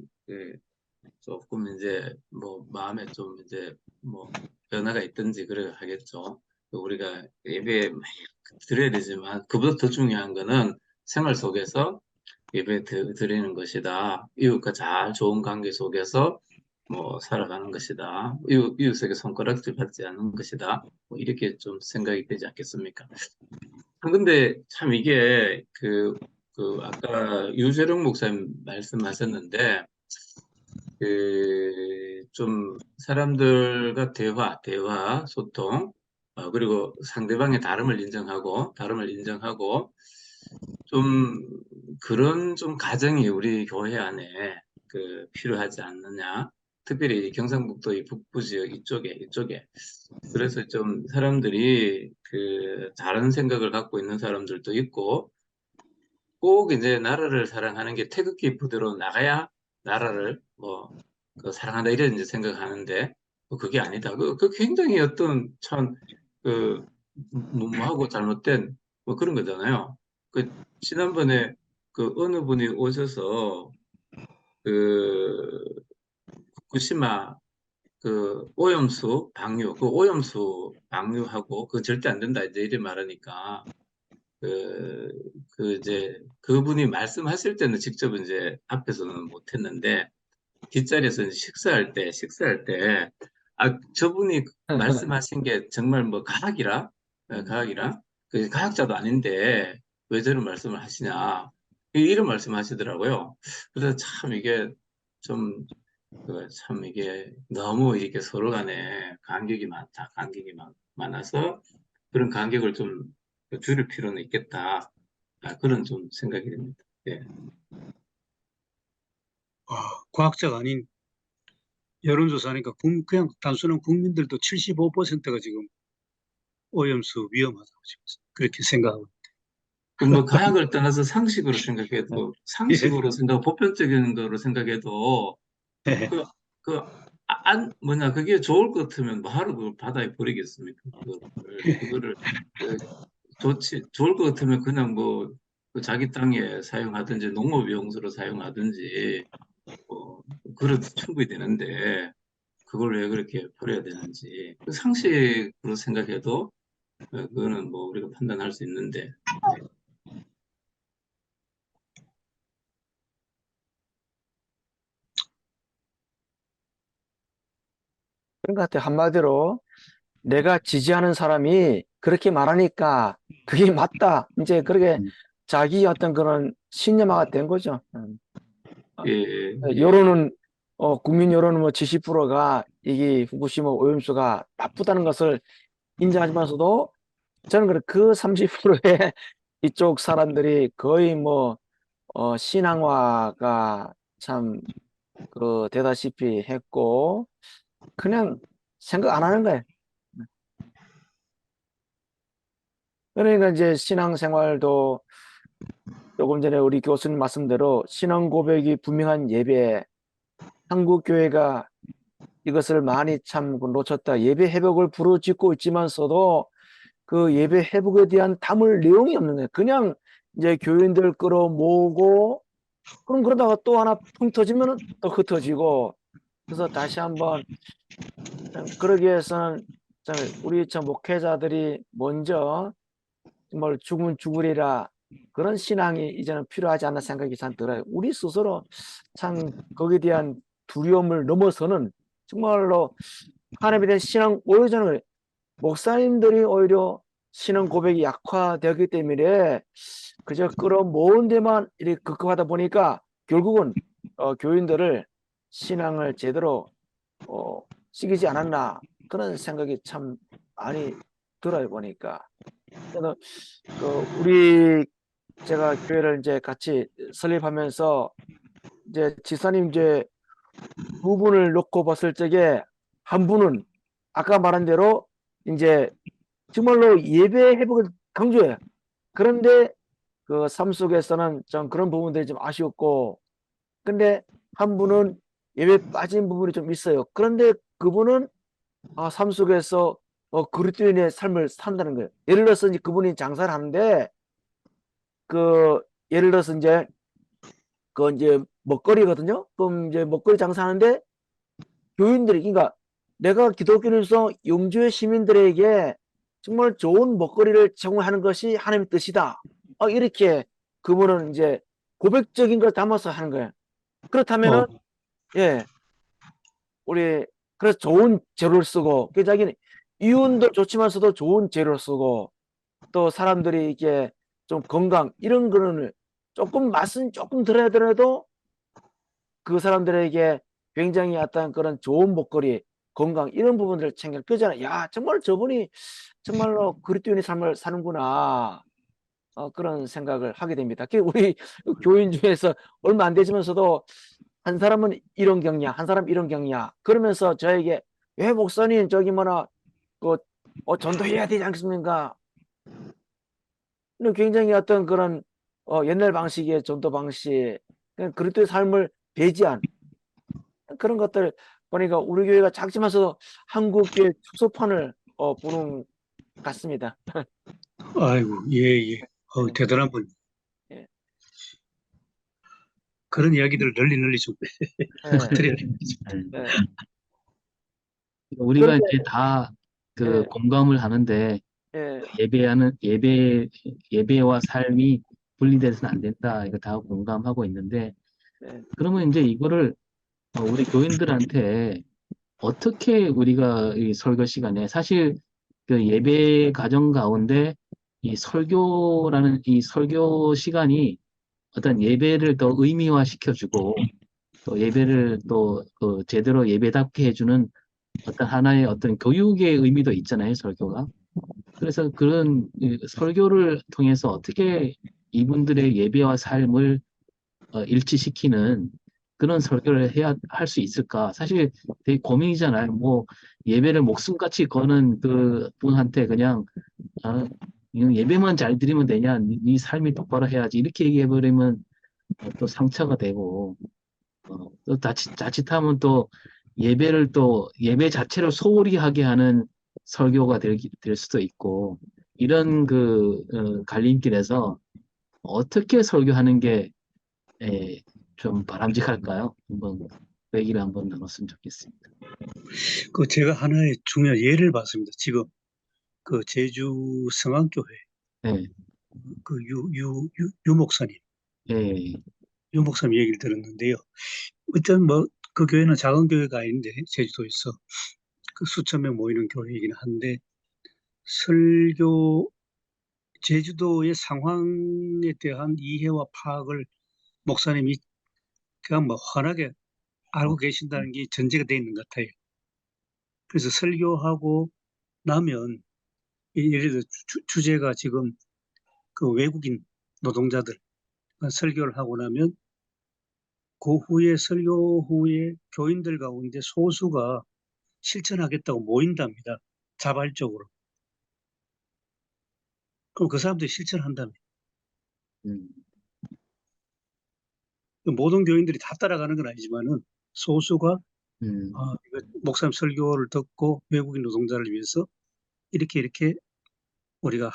조금 이제 뭐 마음에 좀 이제 뭐 변화가 있든지 그래 하겠죠. 우리가 예배 막 드려야 되지만 그보다 더 중요한 거는 생활 속에서 예배 드리는 것이다. 이웃과 잘 좋은 관계 속에서 뭐 살아가는 것이다. 이웃에게 손가락질 받지 않는 것이다. 뭐 이렇게 좀 생각이 되지 않겠습니까? 근데 참 이게 아까 유재룡 목사님 말씀하셨는데 좀 사람들과 소통, 그리고 상대방의 다름을 인정하고, 좀 그런 좀 가정이 우리 교회 안에 필요하지 않느냐. 특별히 경상북도 이 북부 지역 이쪽에. 그래서 좀 사람들이 다른 생각을 갖고 있는 사람들도 있고, 꼭 이제 나라를 사랑하는 게 태극기 부대로 나가야 나라를 사랑한다 이런 이제 생각하는데 그게 아니다. 그 굉장히 어떤 참 그 무모하고 잘못된 뭐 그런 거잖아요. 지난번에 어느 분이 오셔서 그 후쿠시마 오염수 방류하고 그 절대 안 된다 이제 이래 말하니까 이제 그분이 말씀하실 때는 직접 이제 앞에서는 못했는데 뒷자리에서 이제 식사할 때 저분이 말씀하신 게 정말 뭐 과학이라, 그 과학자도 아닌데 왜 저런 말씀을 하시냐. 이런 말씀 하시더라고요. 그래서 참 이게 좀, 참 이게 너무 이렇게 서로 간에 간격이 많아서 그런 간격을 좀 줄일 필요는 있겠다. 그런 좀 생각이 듭니다. 예. 과학자가 아닌 여론조사니까 그냥 단순한 국민들도 75%가 지금 오염수 위험하다고 지금 그렇게 생각하고. 뭐 과학을 떠나서 상식으로 예. 보편적인 거로 생각해도 예. 그, 그게 좋을 것 같으면 뭐하러 그걸 바다에 버리겠습니까? 그거를, 그, 좋을 것 같으면 그냥 그 자기 땅에 사용하든지 농업용수로 사용하든지, 뭐, 그래도 충분히 되는데, 그걸 왜 그렇게 버려야 되는지. 그 상식으로 생각해도, 그거는 뭐 우리가 판단할 수 있는데, 네. 그런 것 같아요. 한마디로 내가 지지하는 사람이 그렇게 말하니까 그게 맞다. 이제 그렇게 음. 자기 어떤 그런 신념화가 된 거죠. 예, 예. 여론은 국민 여론은 뭐 70%가 이게 후쿠시마 오염수가 나쁘다는 것을 인정하지만서도 저는 그 30%의 이쪽 사람들이 거의 뭐 신앙화가 참 되다시피 했고 그냥 생각 안 하는 거예요. 그러니까 이제 신앙생활도 조금 전에 우리 교수님 말씀대로 신앙 고백이 분명한 예배, 한국 교회가 이것을 많이 참 놓쳤다. 예배 회복을 부르짖고 있지만서도 그 예배 회복에 대한 담을 내용이 없는 거예요. 그냥 이제 교인들 끌어모으고 그럼 그러다가 또 하나 풍 터지면 또 흩어지고 그래서 다시 한번 그러기 위해서는 우리 참 목회자들이 먼저 정말 죽으면 죽으리라 그런 신앙이 이제는 필요하지 않나 생각이 참 들어요. 우리 스스로 참 거기에 대한 두려움을 넘어서는 정말로 하나님에 대한 신앙 오해전을 목사님들이 오히려 신앙 고백이 약화되었기 때문에 그저 끌어모은 데만 이렇게 급급하다 보니까 결국은 교인들을 신앙을 제대로 시키지 않았나 그런 생각이 참 많이 들어요 보니까. 그래서 제가 교회를 이제 같이 설립하면서 이제 지사님 이제 두 분을 놓고 봤을 적에 한 분은 아까 말한 대로 이제 정말로 예배 회복을 강조해요. 그런데 그 삶 속에서는 좀 그런 부분들이 좀 아쉬웠고, 근데 한 분은 예배 빠진 부분이 좀 있어요. 그런데 그분은 삶 속에서 그리스도인의 삶을 산다는 거예요. 예를 들어서 이제 그분이 장사를 하는데 예를 들어서 이제 이제 먹거리거든요. 그럼 이제 먹거리 장사하는데 교인들이 그러니까 내가 기독교인으로서 영주의 시민들에게 정말 좋은 먹거리를 제공하는 것이 하나님의 뜻이다. 이렇게 그분은 이제 고백적인 걸 담아서 하는 거예요. 그렇다면은 예, 우리 그래서 좋은 재료를 쓰고 그 자기는 이윤도 좋지만서도 좋은 재료를 쓰고 또 사람들이 이게 좀 건강 이런 거는 조금 맛은 조금 덜 하더라도 그 사람들에게 굉장히 어떤 그런 좋은 먹거리, 건강 이런 부분들을 챙겨 그잖아요. 야, 정말 저분이 정말로 그리스도인의 삶을 사는구나. 그런 생각을 하게 됩니다. 우리 교인 중에서 얼마 안 되지만서도 한 사람은 이런 경리야, 한 사람 이런 경리야. 그러면서 저에게 왜 목사님 저기 전도해야 되지 않겠습니까? 굉장히 어떤 그런 옛날 방식의 전도 방식, 그리스도의 삶을 배제한 그런 것들 보니까 우리 교회가 작지만서도 한국 교회 축소판을 보는 것 같습니다. 아이고, 예. 네. 대단한 분. 예. 그런 이야기들을 널리 좀 드려야 돼. 네. 우리가 그런데 이제 다 예, 공감을 하는데 예, 예배와 삶이 분리돼서는 안 된다. 이거 다 공감하고 있는데 예, 그러면 이제 이거를 우리 교인들한테 어떻게 우리가 이 설교 시간에 사실 그 예배 과정 가운데 이 설교라는 이 설교 시간이 어떤 예배를 더 의미화 시켜주고 또 예배를 또 그 제대로 예배답게 해주는 어떤 하나의 어떤 교육의 의미도 있잖아요, 설교가. 그래서 그런 이 설교를 통해서 어떻게 이분들의 예배와 삶을 일치시키는 그런 설교를 해야 할 수 있을까? 사실 되게 고민이잖아요. 뭐 예배를 목숨같이 거는 그 분한테 그냥 아, 이거 예배만 잘 드리면 되냐? 네 삶이 똑바로 해야지. 이렇게 얘기해버리면 또 상처가 되고 또 자칫하면 또 예배를 또 예배 자체를 소홀히 하게 하는 설교가 될 수도 있고 이런 그 갈림길에서 어떻게 설교하는 게 좀 바람직할까요? 한번 그 얘기를 한번 나눴으면 좋겠습니다. 그 제가 하나의 중요한 예를 봤습니다. 지금 그 제주 성안교회 네, 그 유 목사님, 예, 유 목사님 얘기를 들었는데요. 어쨌든 뭐 그 교회는 작은 교회가 아닌데 제주도에서 그 수천 명 모이는 교회이긴 한데 설교 제주도의 상황에 대한 이해와 파악을 목사님이 그냥 뭐 환하게 알고 계신다는 게 전제가 돼 있는 것 같아요. 그래서 설교하고 나면 예를 들어 주제가 지금 그 외국인 노동자들 설교를 하고 나면 그 후에 설교 후에 교인들 가운데 소수가 실천하겠다고 모인답니다. 자발적으로. 그럼 그 사람들이 실천한다면 음, 모든 교인들이 다 따라가는 건 아니지만은 소수가 음, 이거 목사님 설교를 듣고 외국인 노동자를 위해서 이렇게 우리가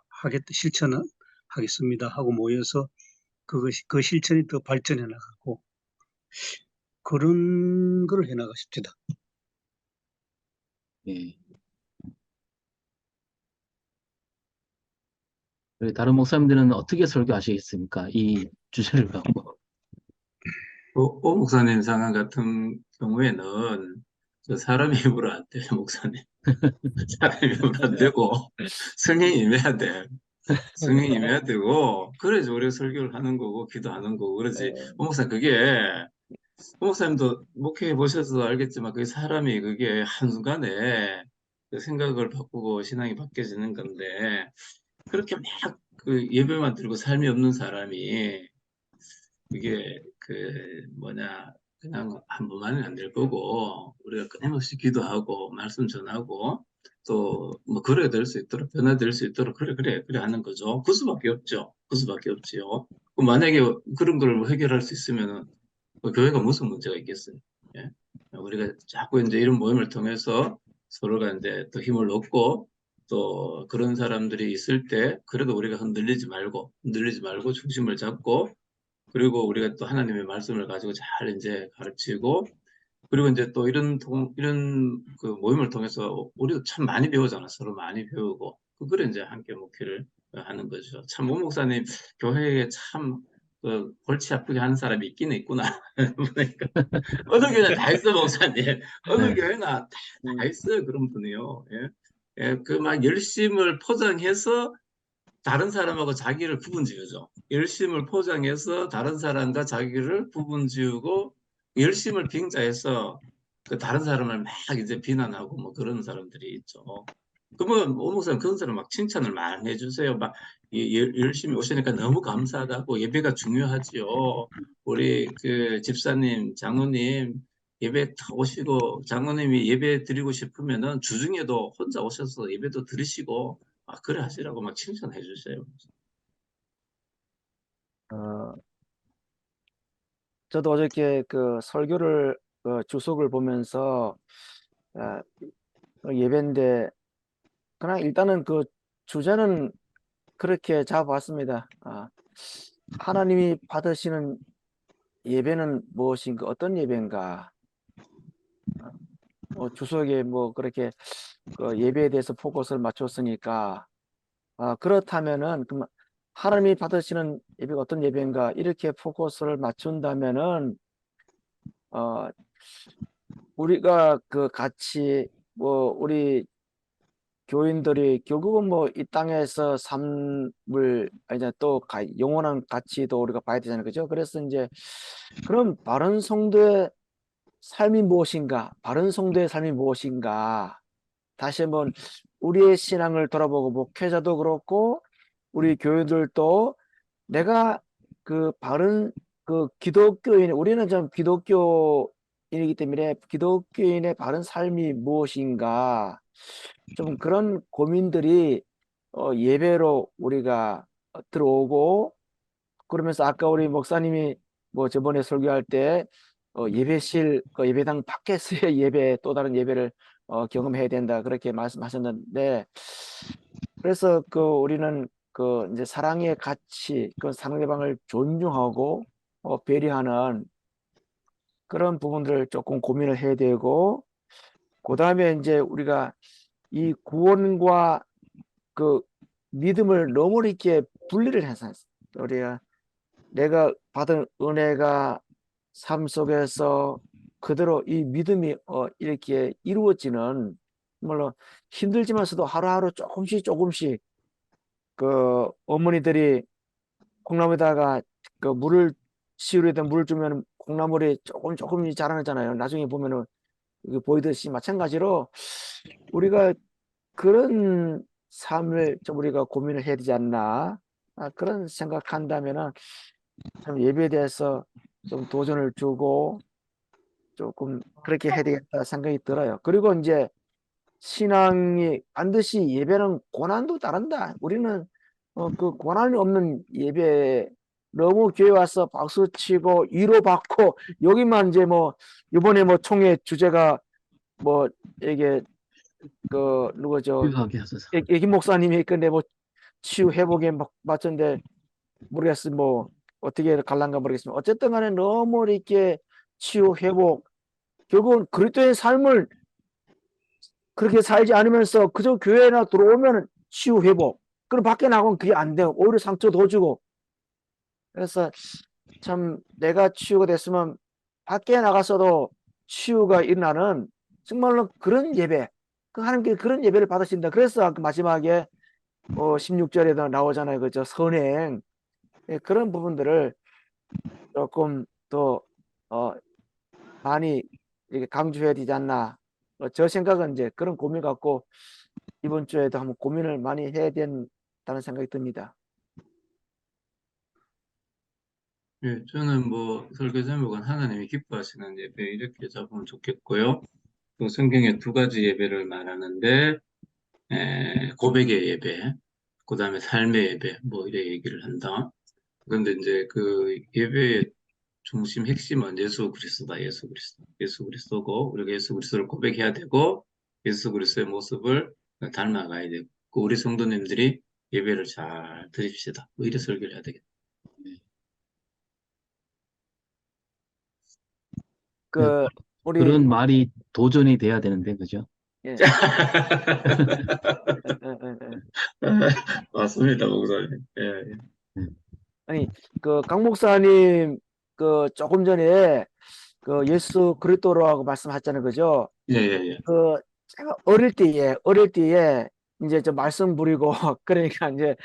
하겠다 실천하겠습니다 하고 모여서 그 실천이 더 발전해 나가고 그런 걸 해나가 싶다. 예. 그리고 다른 목사님들은 어떻게 설교하시겠습니까? 이 주제를 갖고. 오 목사님 상황 같은 경우에는 저 사람의 힘으로 안 돼요, 목사님. 사람의 힘으로 안 되고 성령이 임해야 돼. 성령이 임해야 되고 그래야지 우리가 설교를 하는 거고 기도하는 거고 그러지. 오 목사님 그게 오 목사님도 목회해 보셔서 알겠지만 그게 사람이 그게 한순간에 그 생각을 바꾸고 신앙이 바뀌어지는 건데 그렇게 막 그 예배만 들고 삶이 없는 사람이 그게 그 뭐냐 그냥 한 번만은 안 될 거고 우리가 끊임없이 기도하고 말씀 전하고 또 뭐 그래 될 수 있도록 변화될 수 있도록 그래 하는 거죠. 그 수밖에 없죠. 그 수밖에 없지요. 그럼 만약에 그런 걸 해결할 수 있으면은 교회가 무슨 문제가 있겠어요? 예? 우리가 자꾸 이제 이런 모임을 통해서 서로가 이제 또 힘을 얻고 또 그런 사람들이 있을 때 그래도 우리가 흔들리지 말고 중심을 잡고 그리고 우리가 또 하나님의 말씀을 가지고 잘 이제 가르치고 그리고 이제 또 이런 그 모임을 통해서 우리도 참 많이 배우잖아. 서로 많이 배우고 그걸 이제 함께 목회를 하는 거죠. 참 모 목사님 교회에 참 골치 아프게 하는 사람이 있긴 있구나. 보니까 어느 교회나 다 있어 목사님. 어느 네, 교회나 다 음, 있어요 그런 분이요. 예? 예, 그 막 열심을 포장해서 다른 사람하고 자기를 구분 지으죠. 열심을 포장해서 다른 사람과 자기를 구분 지우고 열심을 빙자해서 그 다른 사람을 막 이제 비난하고 뭐 그런 사람들이 있죠. 그러면 오 목사님 그런 사람 막 칭찬을 많이 해주세요. 막 열심히 오시니까 너무 감사하다고 예배가 중요하지요. 우리 그 집사님, 장로님 예배 다 오시고 장로님이 예배 드리고 싶으면은 주중에도 혼자 오셔서 예배도 드리시고 그래 하시라고 막 칭찬해 주세요. 어, 저도 어저께 그 설교를 주석을 보면서 아, 예배인데 그냥 일단은 그 주제는 그렇게 잡아봤습니다. 하나님이 받으시는 예배는 무엇인가, 어떤 예배인가? 주석에 뭐 그렇게 그 예배에 대해서 포커스를 맞췄으니까 그렇다면은 그럼 하나님이 받으시는 예배가 어떤 예배인가 이렇게 포커스를 맞춘다면은 어, 우리가 그 같이 뭐 우리 교인들이 결국은 뭐 이 땅에서 삶을 이제 또 영원한 가치도 우리가 봐야 되잖아요. 그죠? 그래서 이제 그럼 바른 성도의 삶이 무엇인가? 바른 성도의 삶이 무엇인가? 다시 한번 우리의 신앙을 돌아보고 목회자도 그렇고 우리 교인들도 내가 그 바른 그 기독교인 우리는 좀 기독교인이기 때문에 기독교인의 바른 삶이 무엇인가? 좀 그런 고민들이 예배로 우리가 들어오고 그러면서 아까 우리 목사님이 뭐 저번에 설교할 때 예배실 예배당 밖에서의 예배 또 다른 예배를 경험해야 된다 그렇게 말씀하셨는데 그래서 그 우리는 그 이제 사랑의 가치 그 상대방을 존중하고 배려하는 그런 부분들을 조금 고민을 해야 되고 그다음에 이제 우리가 이 구원과 그 믿음을 너무 이렇게 분리를 해서 우리가 내가 받은 은혜가 삶 속에서 그대로 이 믿음이 이렇게 이루어지는 물론 힘들지만서도 하루하루 조금씩 그 어머니들이 콩나물에다가 그 물을 시우려다 물을 주면 콩나물이 조금 자라나잖아요. 나중에 보면은 이게 보이듯이 마찬가지로 우리가 그런 삶을 좀 우리가 고민을 해야 되지 않나 그런 생각한다면은 참 예배에 대해서 좀 도전을 주고 조금 그렇게 해야 되겠다 생각이 들어요. 그리고 이제 신앙이 반드시 예배는 고난도 따른다. 우리는 그 고난이 없는 예배 너무 교회 와서 박수 치고 위로받고 여기만 이제 뭐 이번에 뭐 총회 주제가 뭐 이게 그 누구죠? 유하게 하소서. 예김 목사님이 근데 뭐 치유 회복에 막 맞췄는데 모르겠어요. 뭐 어떻게 갈란가 모르겠지만 어쨌든 간에 너무 이렇게 치유 회복 결국은 그리스도의 삶을 그렇게 살지 않으면서 그저 교회나 들어오면 치유 회복 그럼 밖에 나가면 그게 안 돼요. 오히려 상처 더 주고 그래서 참 내가 치유가 됐으면 밖에 나가서도 치유가 일어나는 정말로 그런 예배 그 하나님께 그런 예배를 받으신다. 그래서 아까 마지막에 16절에도 나오잖아요. 그죠? 선행 예, 그런 부분들을 조금 더 많이 이렇게 강조해야 되지 않나. 저 생각은 이제 그런 고민 갖고 이번 주에도 한번 고민을 많이 해야 된다는 생각이 듭니다. 예, 저는 뭐 설교 제목은 하나님이 기뻐하시는 예배 이렇게 잡으면 좋겠고요. 또 성경에 두 가지 예배를 말하는데 고백의 예배, 그 다음에 삶의 예배, 뭐 이래 얘기를 한다. 그런데 이제 그 예배의 중심 핵심은 예수 그리스도다. 예수 그리스도. 예수 그리스도고 우리가 예수 그리스도를 고백해야 되고 예수 그리스도의 모습을 닮아가야 되고 그 우리 성도님들이 예배를 잘 드립시다. 뭐 이래 설교를 해야 되겠다. 그 우리 그런 말이 도전이 돼야 되는데, 그죠? 예. 맞습니다, 목사님. 예, 예. 네. 아니 강 목사님 그 조금 전에 그 예수 그리스도라고 말씀하셨잖아요, 그죠? 예, 예, 예. 그 제가 어릴 때에 이제 저 말씀 부리고 그러니까 이제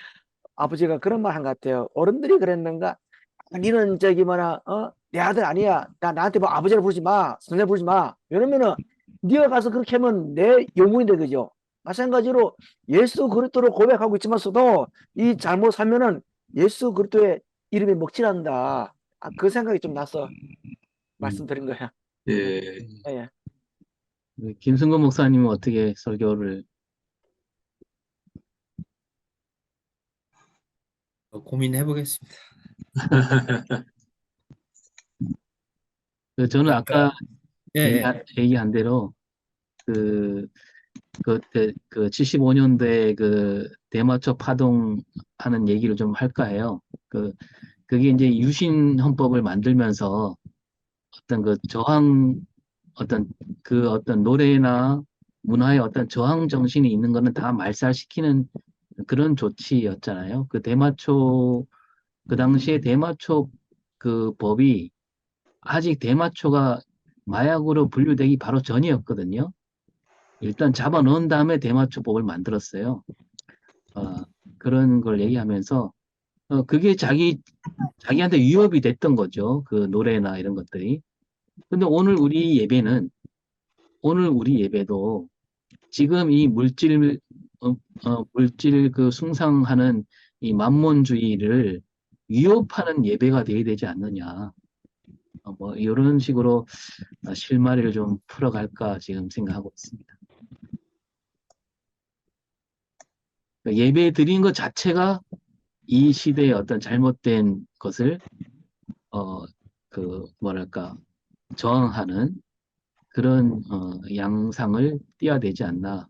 아버지가 그런 말 한 것 같아요. 어른들이 그랬는가? 니는 저기 뭐냐, 내 아들 아니야. 나한테 뭐 아버지를 부르지 마, 선생 부르지 마. 왜냐면은 네가 가서 그렇게 하면 내 영웅인데 그죠? 마찬가지로 예수 그리스도를 고백하고 있지만서도 이 잘못 살면은 예수 그리스도의 이름이 먹칠한다. 그 생각이 좀 나서 말씀드린 거야. 예. 예. 김승건 목사님은 어떻게 설교를 고민해 보겠습니다. 저는 아까 예, 예. 얘기한 대로 그때 그 75년도에 그 대마초 파동하는 얘기를 좀 할까 해요. 그게 이제 유신 헌법을 만들면서 어떤 그 어떤 노래나 문화의 어떤 저항 정신이 있는 거는 다 말살시키는 그런 조치였잖아요. 그 당시에 대마초 그 법이 아직 대마초가 마약으로 분류되기 바로 전이었거든요. 일단 잡아 넣은 다음에 대마초법을 만들었어요. 그런 걸 얘기하면서 그게 자기한테 위협이 됐던 거죠. 그 노래나 이런 것들이. 근데 오늘 우리 예배도 지금 이 물질 그 숭상하는 이 만몬주의를 위협하는 예배가 돼야 되지 않느냐. 뭐 이런 식으로 실마리를 좀 풀어갈까 지금 생각하고 있습니다. 그러니까 예배 드린 것 자체가 이 시대의 어떤 잘못된 것을 뭐랄까 저항하는 그런 양상을 띄어야 되지 않나